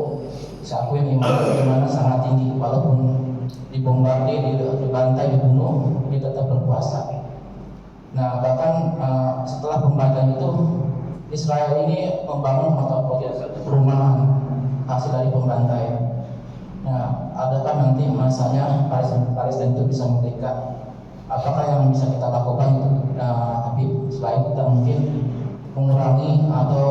saya akui imannya sangat tinggi, walaupun dibombardir, dibantai, dibunuh, dia tetap berpuasa. Nah bahkan setelah pembantaian itu Israel ini membangun perumahan hasil dari pembantaian. Nah adakah nanti masanya Palestina itu bisa merdeka? Apakah yang bisa kita lakukan itu Habib selain kita mungkin mengurangi atau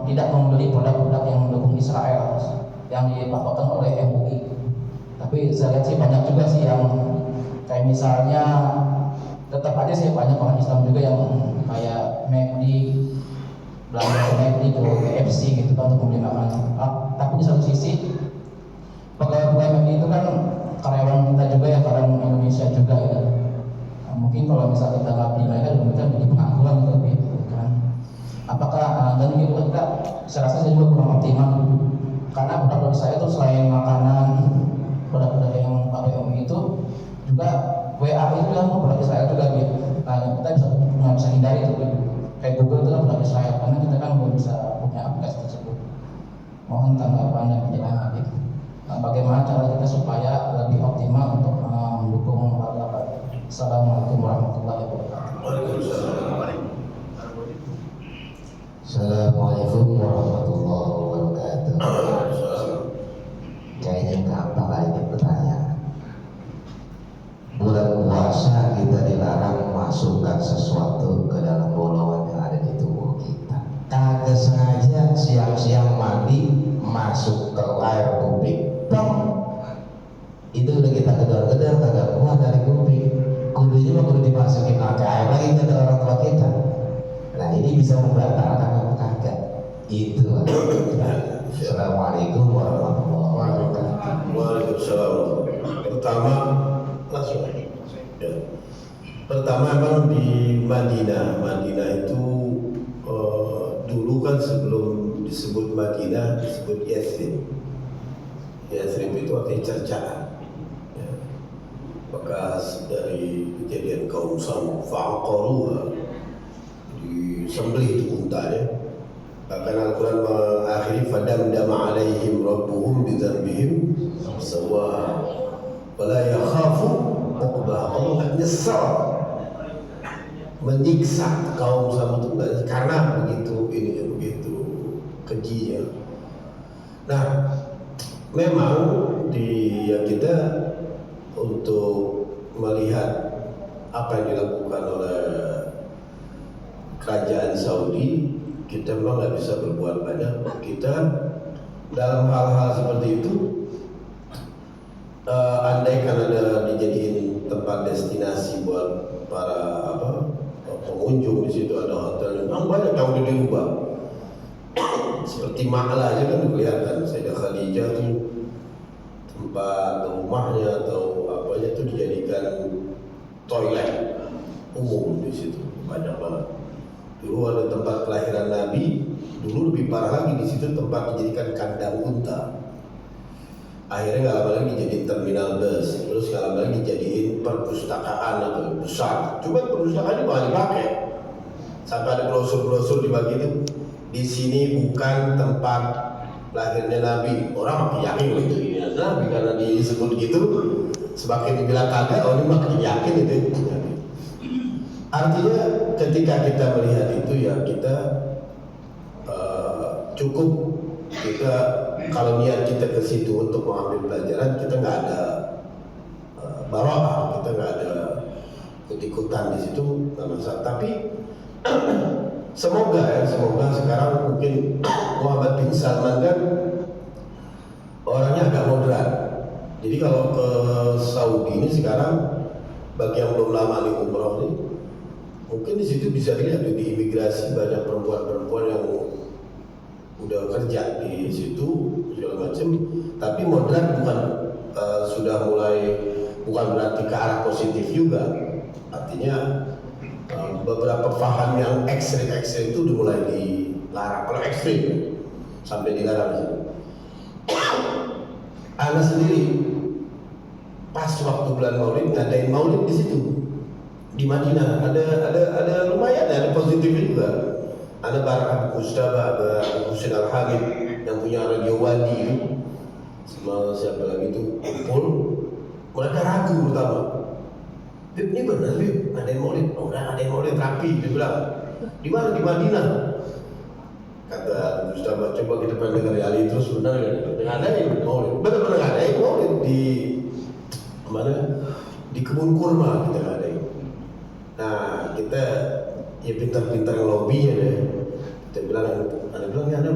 tidak membeli produk-produk yang mendukung Israel yang dipatokkan oleh MUI? Tapi saya lihat sih banyak juga sih yang kayak misalnya tetap aja sih banyak orang Islam juga yang kayak McD, belanja ke McD, ke KFC gitu kan untuk membeli makanan. Tapi di satu sisi pegawai McD itu kan karyawan kita juga ya, karyawan Indonesia juga ya. Nah, mungkin kalau misalnya kita nggak beli mereka jadi pengangguran gitu kan. Apakah dan gitu kita saya rasa saya juga kurang optimal karena produk saya itu selain makanan, produk-produk yang pakai MUI itu juga WA itu kan produk Israel juga gitu. Nah kita nggak bisa hindari itu gitu. Kayak Google itu kan produk Israel karena kita kan belum bisa punya aplikasi tersebut. Mohon tanggapan dan penjelasan gitu. Nah, bagaimana cara kita supaya lebih optimal untuk mendukung warga. Assalamualaikum warahmatullahi wabarakatuh. Assalamualaikum warahmatullahi wabarakatuh. Kayaknya gampang ini pertanyaan. Bulan puasa kita dilarang masukkan sesuatu ke dalam bolongan yang ada di tubuh kita. Kagak sengaja siang-siang mandi masuk ke air kuping, tong itu udah kita gedor-gedor kagak keluar dari kuping. Kudunya mah kudu dimasukin ke air lagi kata orang tua kita. Nah ini bisa membatalkan apa kagak? Itu. Assalamualaikum warahmatullahi wabarakatuh. Waalaikumsalam. Pertama memang di Madinah itu dulu kan sebelum disebut Madinah disebut Yathrib. Yathrib itu artinya cercaan. Ya. Bekas dari kejadian kaum Samud, fa'aqaruha, disembelih itu untanya. Bahkan Al-Quran mengakhiri fadamdama alaihim rabbuhum bidzambihim sawa wala yakhafu uqbah. Allah nyesal menyiksa kaum Samud itu karena begitu kejinya. Nah memang kita untuk melihat apa yang dilakukan oleh kerajaan Saudi, kita memang nggak bisa berbuat banyak. Kita dalam hal-hal seperti itu, andaikan ada dijadiin tempat destinasi buat para pengunjung, di situ ada hotel, memang banyak yang udah dirubah. Seperti Ma'la aja kan kelihatan, Sayyidah Khadijah tuh tempat rumahnya atau apanya itu dijadikan toilet umum di situ, banyak banget. Dulu ada tempat kelahiran Nabi, dulu lebih parah lagi, di situ tempat dijadikan kandang unta. Akhirnya nggak lama lagi dijadiin terminal bus, terus nggak lama lagi dijadiin perpustakaan atau besar. Cuma perpustakaan itu nggak dipakai. Sampai ada brosur-brosur dibagi itu. Di sini bukan tempat lahirnya Nabi. Orang makin yakin itu Nabi karena disebut gitu. Semakin dibilang kagak, orang ini makin yakin itu. Artinya ketika kita melihat itu ya kita cukup kita kalau niat kita ke situ untuk mengambil pelajaran, kita nggak ada baroah, kita nggak ada ikut-ikutan di situ, nggak masalah. Tapi semoga sekarang mungkin Muhammad bin Salman kan orangnya agak moderat. Jadi kalau ke Saudi ini sekarang, bagi yang belum lama di umroh ini, mungkin di situ bisa dilihat di imigrasi banyak perempuan-perempuan yang udah kerja di situ segala macam. Tapi moderat sudah mulai, bukan berarti ke arah positif juga. Artinya beberapa paham yang ekstrim itu udah mulai dilarang. Kalau ekstrim sampai dilarang. Ana sendiri pas waktu bulan Maulid ngadain Maulid di situ di Madinah, ada lumayan, ada positifnya juga. Ada Barak Abu Kustaba, ada Husain Al-Hamid yang punya radio Wadi itu, sama siapa lagi itu kumpul. Mereka ragu pertama, Bib, ini benar Bib, ngadain Maulid? Oh, udah ngadain Maulid rapi, dia bilang. Di mana? Di Madinah. Kata Kustaba, coba kita pengen dengar Ali terus, benar ya? Ngadain Maulid, benar-benar ngadain Maulid di mana? Di kebun kurma kita ngadain. Nah, kita ya pintar-pintar lobbynya deh. Kita bilang, ya ada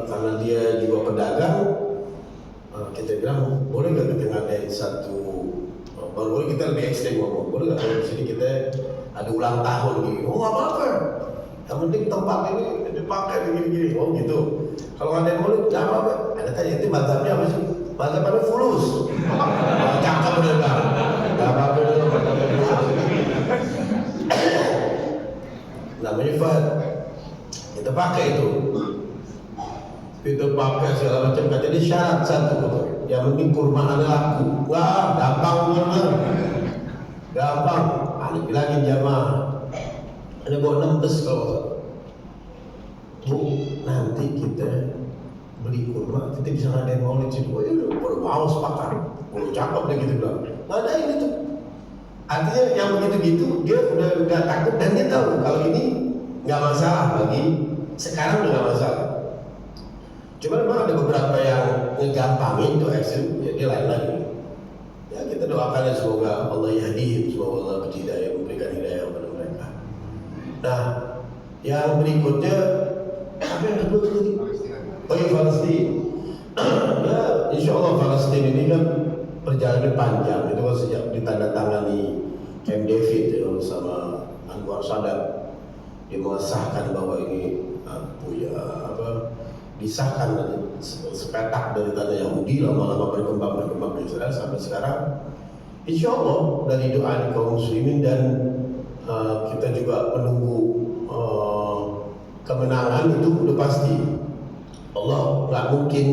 karena dia juga pedagang, kita bilang boleh nggak kita ngadain satu, baru boleh kita lebih ekstrim ngomong, boleh nggak kalau di sini kita ada ulang tahun gini? Oh nggak apa-apa, yang penting tempat ini dipakai begini-gini. Oh gitu. Kalau ngadain boleh nggak apa-apa. Ada tanya itu mazhabnya apa sih? Mazhabnya fulus. Cakep udah bang. Nggak apa-apa dulu. Namanya Fahad, kita pakai itu, kita pakai segala macam. Kata dia syarat satu, yang penting kurma laku. Wah, gampang banget, gampang. Ada bilangin jamaah, ada bawa 6 bus kalau Bu, nanti kita beli kurma, kita bisa ngadain Maulid situ. Oh iya, baru mau sepakat, baru cakep deh gitu bilang. Nggak ada ini tuh. Artinya yang begitu-gitu dia udah takut dan dia tahu kalau ini nggak masalah bagi sekarang, udah nggak masalah. Cuma memang ada beberapa yang ngegampangin tuh ekstrim, ya dia lain lagi. Ya kita doakan ya semoga Allah yahdihim, semoga Allah berhidayah, memberikan hidayah kepada mereka. Nah, yang berikutnya apa yang kedua tadi? Oh ya Palestina. Ya insya Allah Palestina ini kan perjalanan panjang, itu kan sejak ditandatangani Camp David ya, sama Anwar Sadat, dia mengesahkan bahwa ini disahkan sepetak dari tanah Yahudi, lama-lama berkembang di Israel sampai sekarang. Insya Allah dari doa kaum muslimin dan kita juga menunggu kemenangan itu udah pasti. Allah nggak mungkin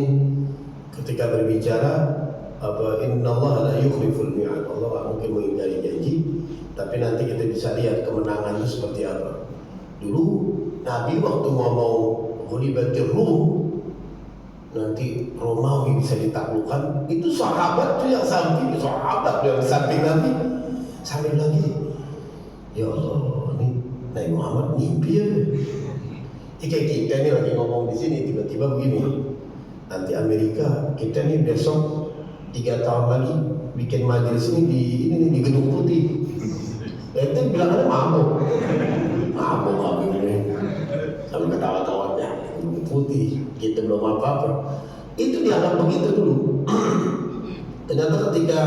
ketika berbicara Inna Allah la yukhliful mi'ad. Allah nggak mungkin mengingkari janji, tapi nanti kita bisa lihat kemenangan itu seperti apa. Dulu Nabi waktu ngomong ghulibatir Rum, nanti Romawi bisa ditaklukkan, itu sahabat tuh yang samping, Nabi sambil lagi, ya Allah, ini Nabi Muhammad mimpi ya. Jika kita ini lagi ngomong di sini tiba-tiba begini, Nanti Amerika, kita nih besok 3 tahun lagi bikin majelis ini di Gedung Putih. Itu bilangannya mabuk kami ini, sambil ketawa-tawanya Gedung Putih, kita belum apa-apa. Itu dianggap begitu dulu. Ternyata ketika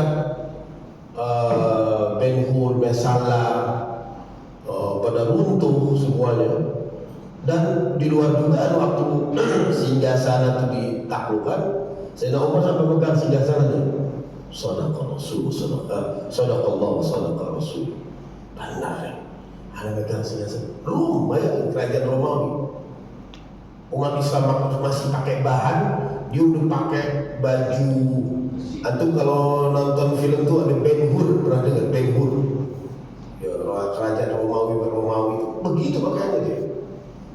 Ben Hur, Mesalah pada runtuh semuanya, dan di luar dugaan waktu singgasana itu ditaklukkan, Sayyidina Umar sampai megang singgasananya. Sadaqah Rasul, sadaqallah wa sadaqah Rasul. Benar ya, ada megang singgasana. Rom, ya, kerajaan Romawi. Umat Islam masih pakai bahan, dia udah pakai baju. Antum kalau nonton film tuh ada Ben Hur, pernah dengar Ben Hur? Ya, kerajaan Romawi begitu pakaiannya dia.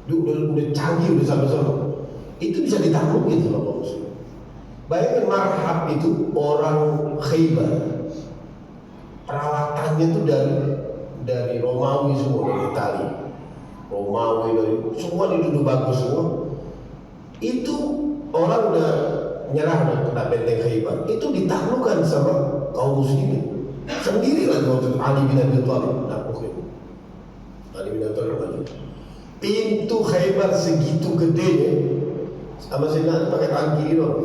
Dia udah canggih, udah sampai-sampai. Itu bisa ditaklukin sama kaum muslim. Bayangin Marhab itu orang Khaybar, peralatannya itu dari Romawi semua, dari Itali, Romawi, dari semua dituduh bagus semua. Itu orang udah nyerah, udah kena benteng Khaybar. Itu ditaklukkan sama kaum muslimin sendiri lah waktu itu. Ali bin Abi Thalib naklukin. Ali bin Abi Thalib maju. Pintu Khaybar segitu gedenya, sama Sayyidina pakai tangan kiri loh,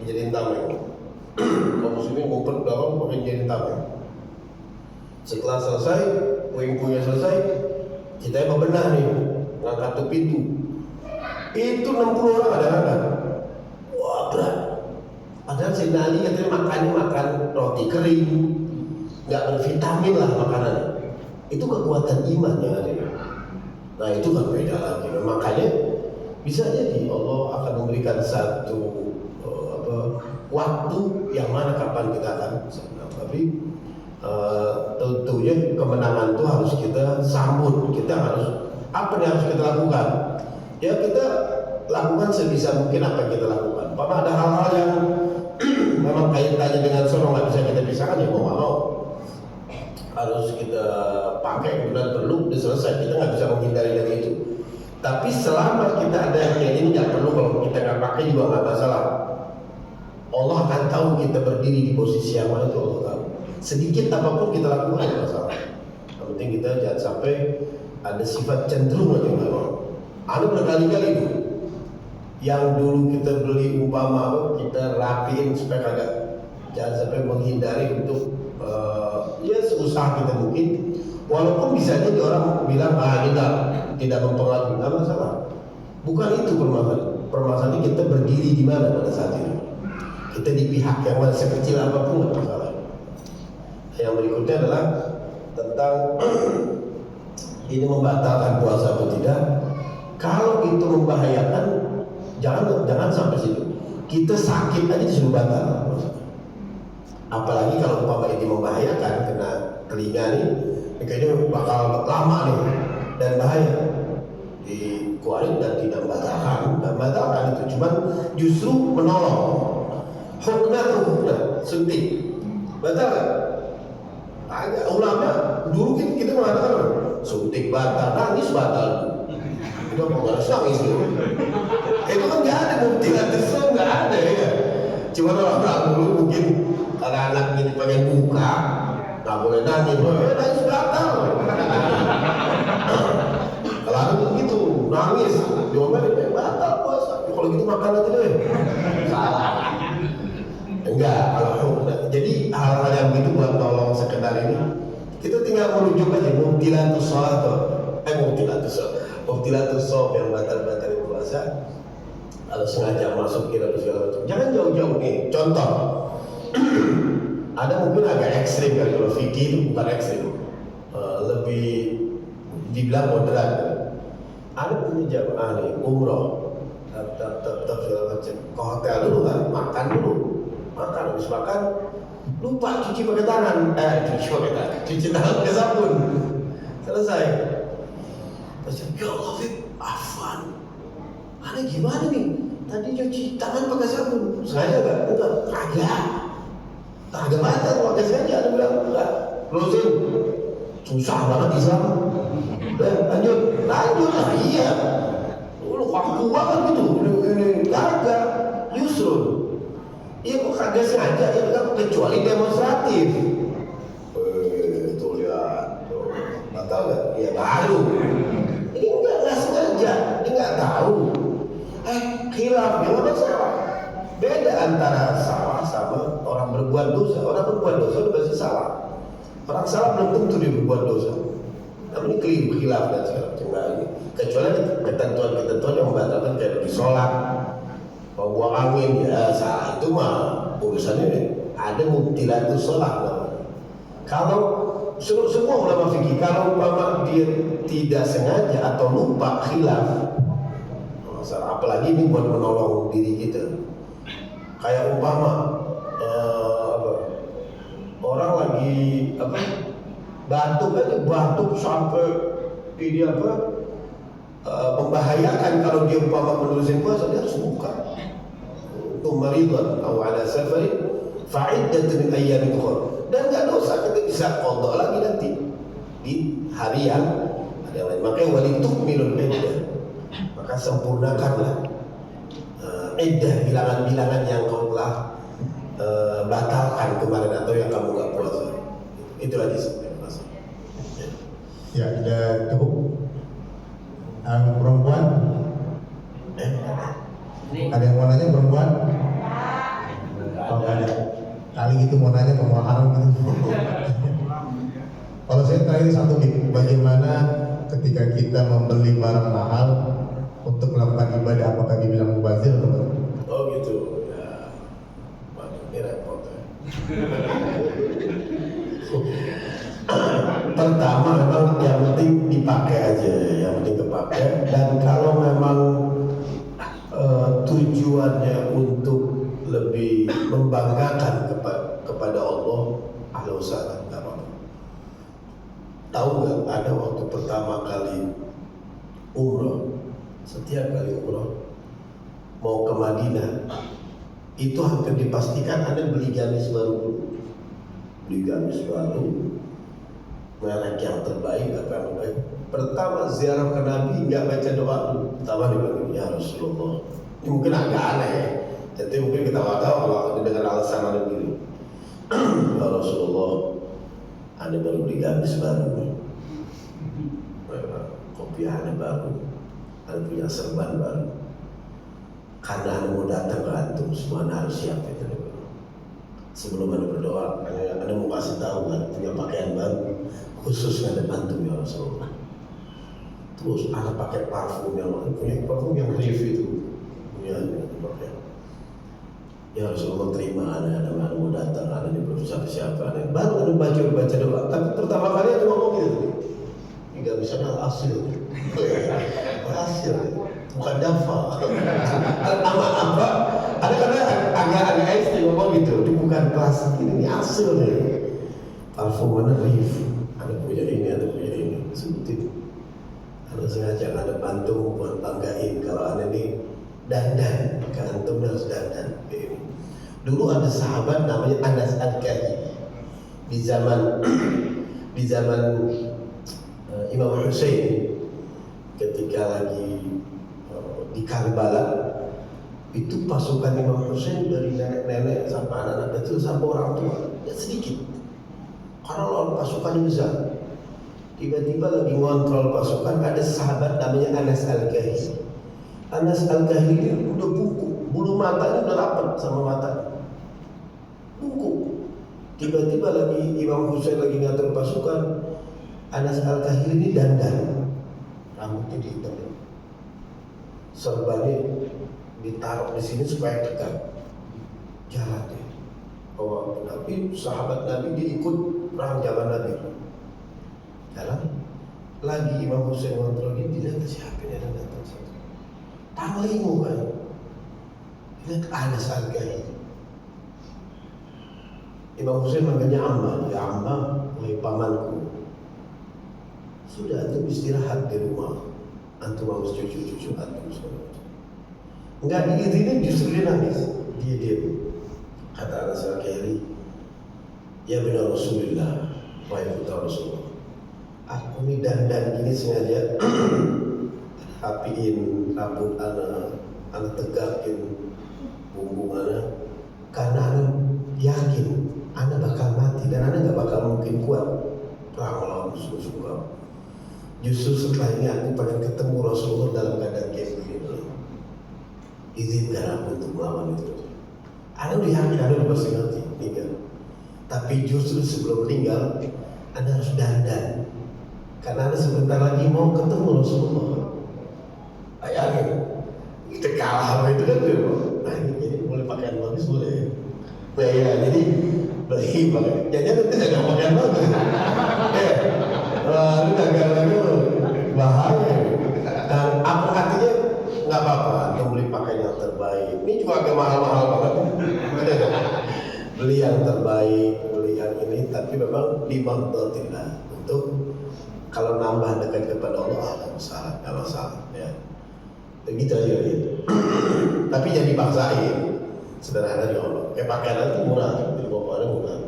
dijadiin tameng. Kaum muslimin ngumpet belakang pakai dijadiin tameng. Setelah selesai, puing-puingnya selesai, kita mau benar nih ngangkat tuh pintu. Itu 60 orang ada ngangkat. Wah berat. Padahal Sayyidina Ali katanya makannya makan roti kering, nggak bervitamin lah makanan. Itu kekuatan iman yang ada. Nah itu kan beda lagi. Nah, makanya bisa jadi Allah akan memberikan satu waktu yang mana kapan kita akan senang. Tapi tentunya kemenangan itu harus kita sambut. Kita harus, apa yang harus kita lakukan? Ya kita lakukan sebisa mungkin apa yang kita lakukan. Apakah ada hal-hal yang memang kaitannya dengan sholat nggak bisa kita pisahkan, ya mau nggak mau harus kita pakai, kemudian perlu udah selesai, kita nggak bisa menghindari dari itu. Tapi selama kita ada yang ini nggak perlu, kalau kita nggak pakai juga nggak masalah. Allah akan tahu kita berdiri di posisi yang mana, itu Allah tahu. Sedikit apapun kita lakukan nggak masalah. Yang penting kita jangan sampai ada sifat cenderung aja nggak mau. Ada berkali-kali itu yang dulu kita beli umpama kita rapiin supaya kagak, jangan sampai menghindari untuk ya seusaha kita mungkin, walaupun bisa jadi orang bilang kita tidak mempengaruhi, nggak masalah. Bukan itu permasalahannya kita berdiri di mana pada saat ini, kita di pihak yang mana, sekecil apapun nggak masalah. Yang berikutnya adalah tentang ini membatalkan puasa atau tidak. Kalau itu membahayakan, jangan sampai situ. Kita sakit aja disuruh batal. Apalagi kalau umpama ini membahayakan, kena telinga nih, kayaknya bakal lama nih dan bahaya. Dikeluarin dan tidak membatalkan itu, cuman justru menolong. Hukna suntik batal kan? Agak ulama dulu kita mengatakan suntik batal, nangis batal. Itu apa nangis itu? Itu kan nggak ada bukti, nggak ada ya. Cuma orang dulu mungkin karena anak ini pengen buka, nggak boleh nangis, nangis batal. Kalau ada begitu nangis, diomelin batal puasa. Kalau gitu makan aja deh. Salah. Enggak, kalau jadi hal-hal yang begitu buat tolong sekedar ini, kita tinggal merujuk aja mubtilatus shalah mubtilatus shaum yang batal-batal puasa. Kalau sengaja masuk kira segala macam, jangan jauh-jauh nih. Contoh, ada mungkin agak ekstrim kan, kalau fikih itu bukan ekstrim, lebih dibilang moderat. Ada punya jamaah nih umroh, tetap segala macam, ke hotel dulu kan, makan dulu. Habis makan lupa cuci pakai tangan, cuci tangan pakai sabun, selesai. Terus ya Allah, afwan, ada gimana nih? Tadi cuci tangan pakai sabun, sengaja nggak? Enggak, kagak batal pakai sengaja. Ada bilang enggak, closing, susah banget Islam. Lanjut lah, iya. Lu kaku banget gitu, ini kagak. Yusrun. Iya kok kagak sengaja, ya kan kecuali demonstratif. Tuh lihat, tuh, tahu nggak? Ya baru. Ini nggak sengaja, dia nggak tahu. Khilaf, yang mana salah? Beda antara salah sama orang berbuat dosa. Orang berbuat dosa itu pasti salah. Orang salah belum tentu dia berbuat dosa. Tapi ini keliru, khilaf dan segala macam ini. Kecuali ketentuan-ketentuan yang membatalkan kayak di sholat, mau buang angin, ya salah itu mah urusannya ini. Ada mubtilatus sholat namanya. Kalau semua ulama fikih, kalau umpama dia tidak sengaja atau lupa, khilaf. Masalah apalagi ini buat menolong diri kita. Kayak umpama orang lagi batuk sampai ini membahayakan. Kalau dia umpama menerusin puasa, dia harus buka. Untuk maridan atau ada safarin fa'iddatun min ayyamin ukhra. Dan nggak dosa, kita bisa qada lagi nanti di hari yang ada lain. Makanya walitukmilul iddah, maka sempurnakanlah iddah, bilangan-bilangan yang kau telah batalkan kemarin atau yang kamu nggak puasa. Itu aja sebenarnya. Ya, ada cukup. Perempuan? Ada yang mau nanya perempuan? Oh, nggak ada. Kali gitu mau nanya mau haram gitu. Kalau saya terakhir satu nih, bagaimana ketika kita membeli barang mahal untuk melakukan ibadah, apakah dibilang mubazir atau enggak? Oh gitu. Ya. Waduh, ini repot ya. Pertama memang yang penting dipakai aja, yang penting kepakai. Dan kalau memang tujuannya untuk lebih membanggakan kepada Allah, ahlan wa sahlan, nggak apa-apa. Tahu nggak, ada waktu pertama kali umroh, setiap kali umroh mau ke Madinah itu hampir dipastikan Anda beli gamis baru, merek yang terbaik, apa yang terbaik. Pertama ziarah ke Nabi nggak baca doa dulu, pertama dibilang ya Rasulullah. Ini mungkin agak aneh ya, jadi mungkin kita nggak tahu kalau dengan alasan Anda begini. Ya Rasulullah, Anda baru beli gamis baru, kopiah Anda baru, Anda punya serban baru. Karena Anda mau datang ke antum, semua Anda harus siap itu. Sebelum Anda berdoa, Anda mau kasih tahu Anda punya pakaian baru khusus Anda bantu ya Rasulullah. Terus Anda pakai parfum yang review itu, punya pakaian. Ya Rasulullah, terima Anda mau datang, Anda ini belum siapa-siapa. Baru Anda baca doa. Tapi pertama kali Anda ngomong gitu, ini gak bisa hasil, bukan dafa. Apa? Ada karena agak ekstrim ngomong gitu. Ini bukan klasik, ini hasil nih. Parfum mana review? Ada punya ini. Sebutin. Ada sengaja ada bantu buat banggain kalau Anda ini dandan, ke antum harus dandan. Dulu ada sahabat namanya Anas Al-Kahfi di zaman Imam Hussein ketika lagi di Karbala. Itu pasukan Imam Hussein dari nenek-nenek sampai anak-anak kecil sampai orang tua ya sedikit, karena lawan pasukannya besar. Tiba-tiba lagi ngontrol pasukan, ada sahabat namanya Anas Al-Kahfi. Anas Al-Kahfi ini udah bungkuk, bulu matanya udah rapat sama matanya, bungkuk. Tiba-tiba lagi Imam Hussein lagi ngatur pasukan, Anas Al-Kahfi ini dandan, rambutnya dihitam, serbannya ditaruh di sini supaya dekat jalannya. Oh, tapi sahabat Nabi dia ikut perang zaman Nabi. Jalan lagi Imam Hussein ngontrol dia, dilihat siapa yang datang satu. Panglima kan. Lihat Anas Al-Kahfi. Imam Hussein manggilnya Amma, ya Amma, wahai pamanku. Sudah antum istirahat di rumah. Antum harus cucu-cucu antum semua. Enggak diizinin, justru dia nangis. Dia diam. Kata Anas Al-Kahfi, ya benar Rasulullah, wahai putra Rasulullah, aku ini dandan gini sengaja rapiin rambut anak tegakin bumbung anak, karena anak yakin anak bakal mati dan anak gak bakal mungkin kuat perang melawan musuh-musuh kau. Justru setelah ini aku pengen ketemu Rasulullah dalam keadaan kayak begini dulu. Izinkan aku untuk melawan itu. Anak udah yakin, anak udah pasti mati, meninggal. Tapi justru sebelum meninggal, anak harus dandan. Karena anak sebentar lagi mau ketemu Rasulullah. Yakin, kita kalah sama itu kan tuh. Nah ini jadi boleh pakaian bagus boleh ya. Nah ya jadi beli pakaian. Jadi nanti jangan pakaian bagus. Lalu dagangannya bahaya. Dan apa artinya nggak apa-apa. Untuk beli pakaian yang terbaik. Ini juga agak mahal-mahal banget. Beli yang terbaik, beli yang ini. Tapi memang dimanfaatkan untuk kalau nambah dekat kepada Allah nggak masalah ya. Begitu aja gitu. Tapi jangan dipaksain. Sederhana juga Allah. Kayak pakaian itu murah, jadi pokoknya murah.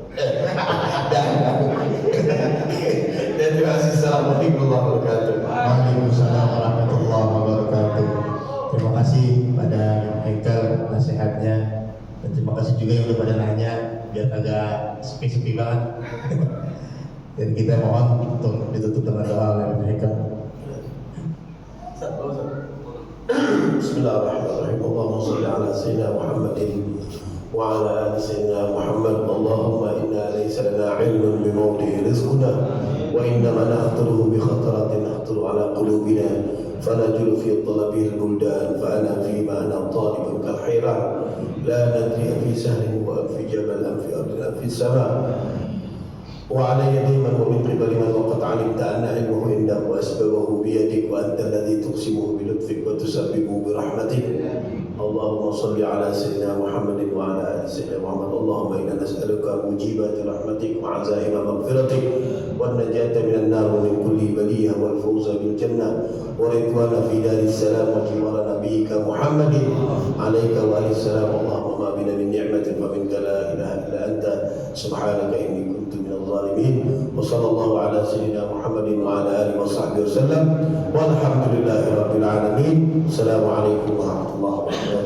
Dan terima kasih. Assalamualaikum warahmatullahi wabarakatuh. Waalaikumsalam warahmatullahi wabarakatuh. Terima kasih pada Haikal nasihatnya dan terima kasih juga yang udah pada nanya biar agak sepi-sepi banget. Dan kita mohon untuk ditutup dengan doa oleh Haikal. Bismillahirrahmanirrahim. Allahumma shalli ala sayyidina Muhammadin wa ala ali sayyidina Muhammad. Allahumma inna laysa lana ilmun bi mawdi'i rizqina wa innama nakhtaruhu bi khataratin nakhtaru ala qulubina fanajulu fi talabihi al-buldan fa ana fi ma ana talibun kal hayran la nadri fi sahlin wa fi jabal am fi ardin am fi sama وعلى يدي من ومن قبل من وقد علمت أن علمه عندك وأسببه بيدك وأنت الذي تقسمه بلطفك وتسببه برحمتك. اللهم صل على سيدنا محمد وعلى آل سيدنا محمد. اللهم إنا نسألك موجبات رحمتك وعزائم مغفرتك والنجاة من النار ومن كل بلية والفوز بالجنة ورضوان في دار السلام وجوار نبيك محمد عليك وآله السلام. اللهم ما بنا من نعمة فمنك لا إله إلا أنت سبحانك إني كنت من الظالمين. وصلى الله على سيدنا محمد وعلى آله وصحبه وسلم والحمد لله رب العالمين. السلام عليكم ورحمة الله وبركاته.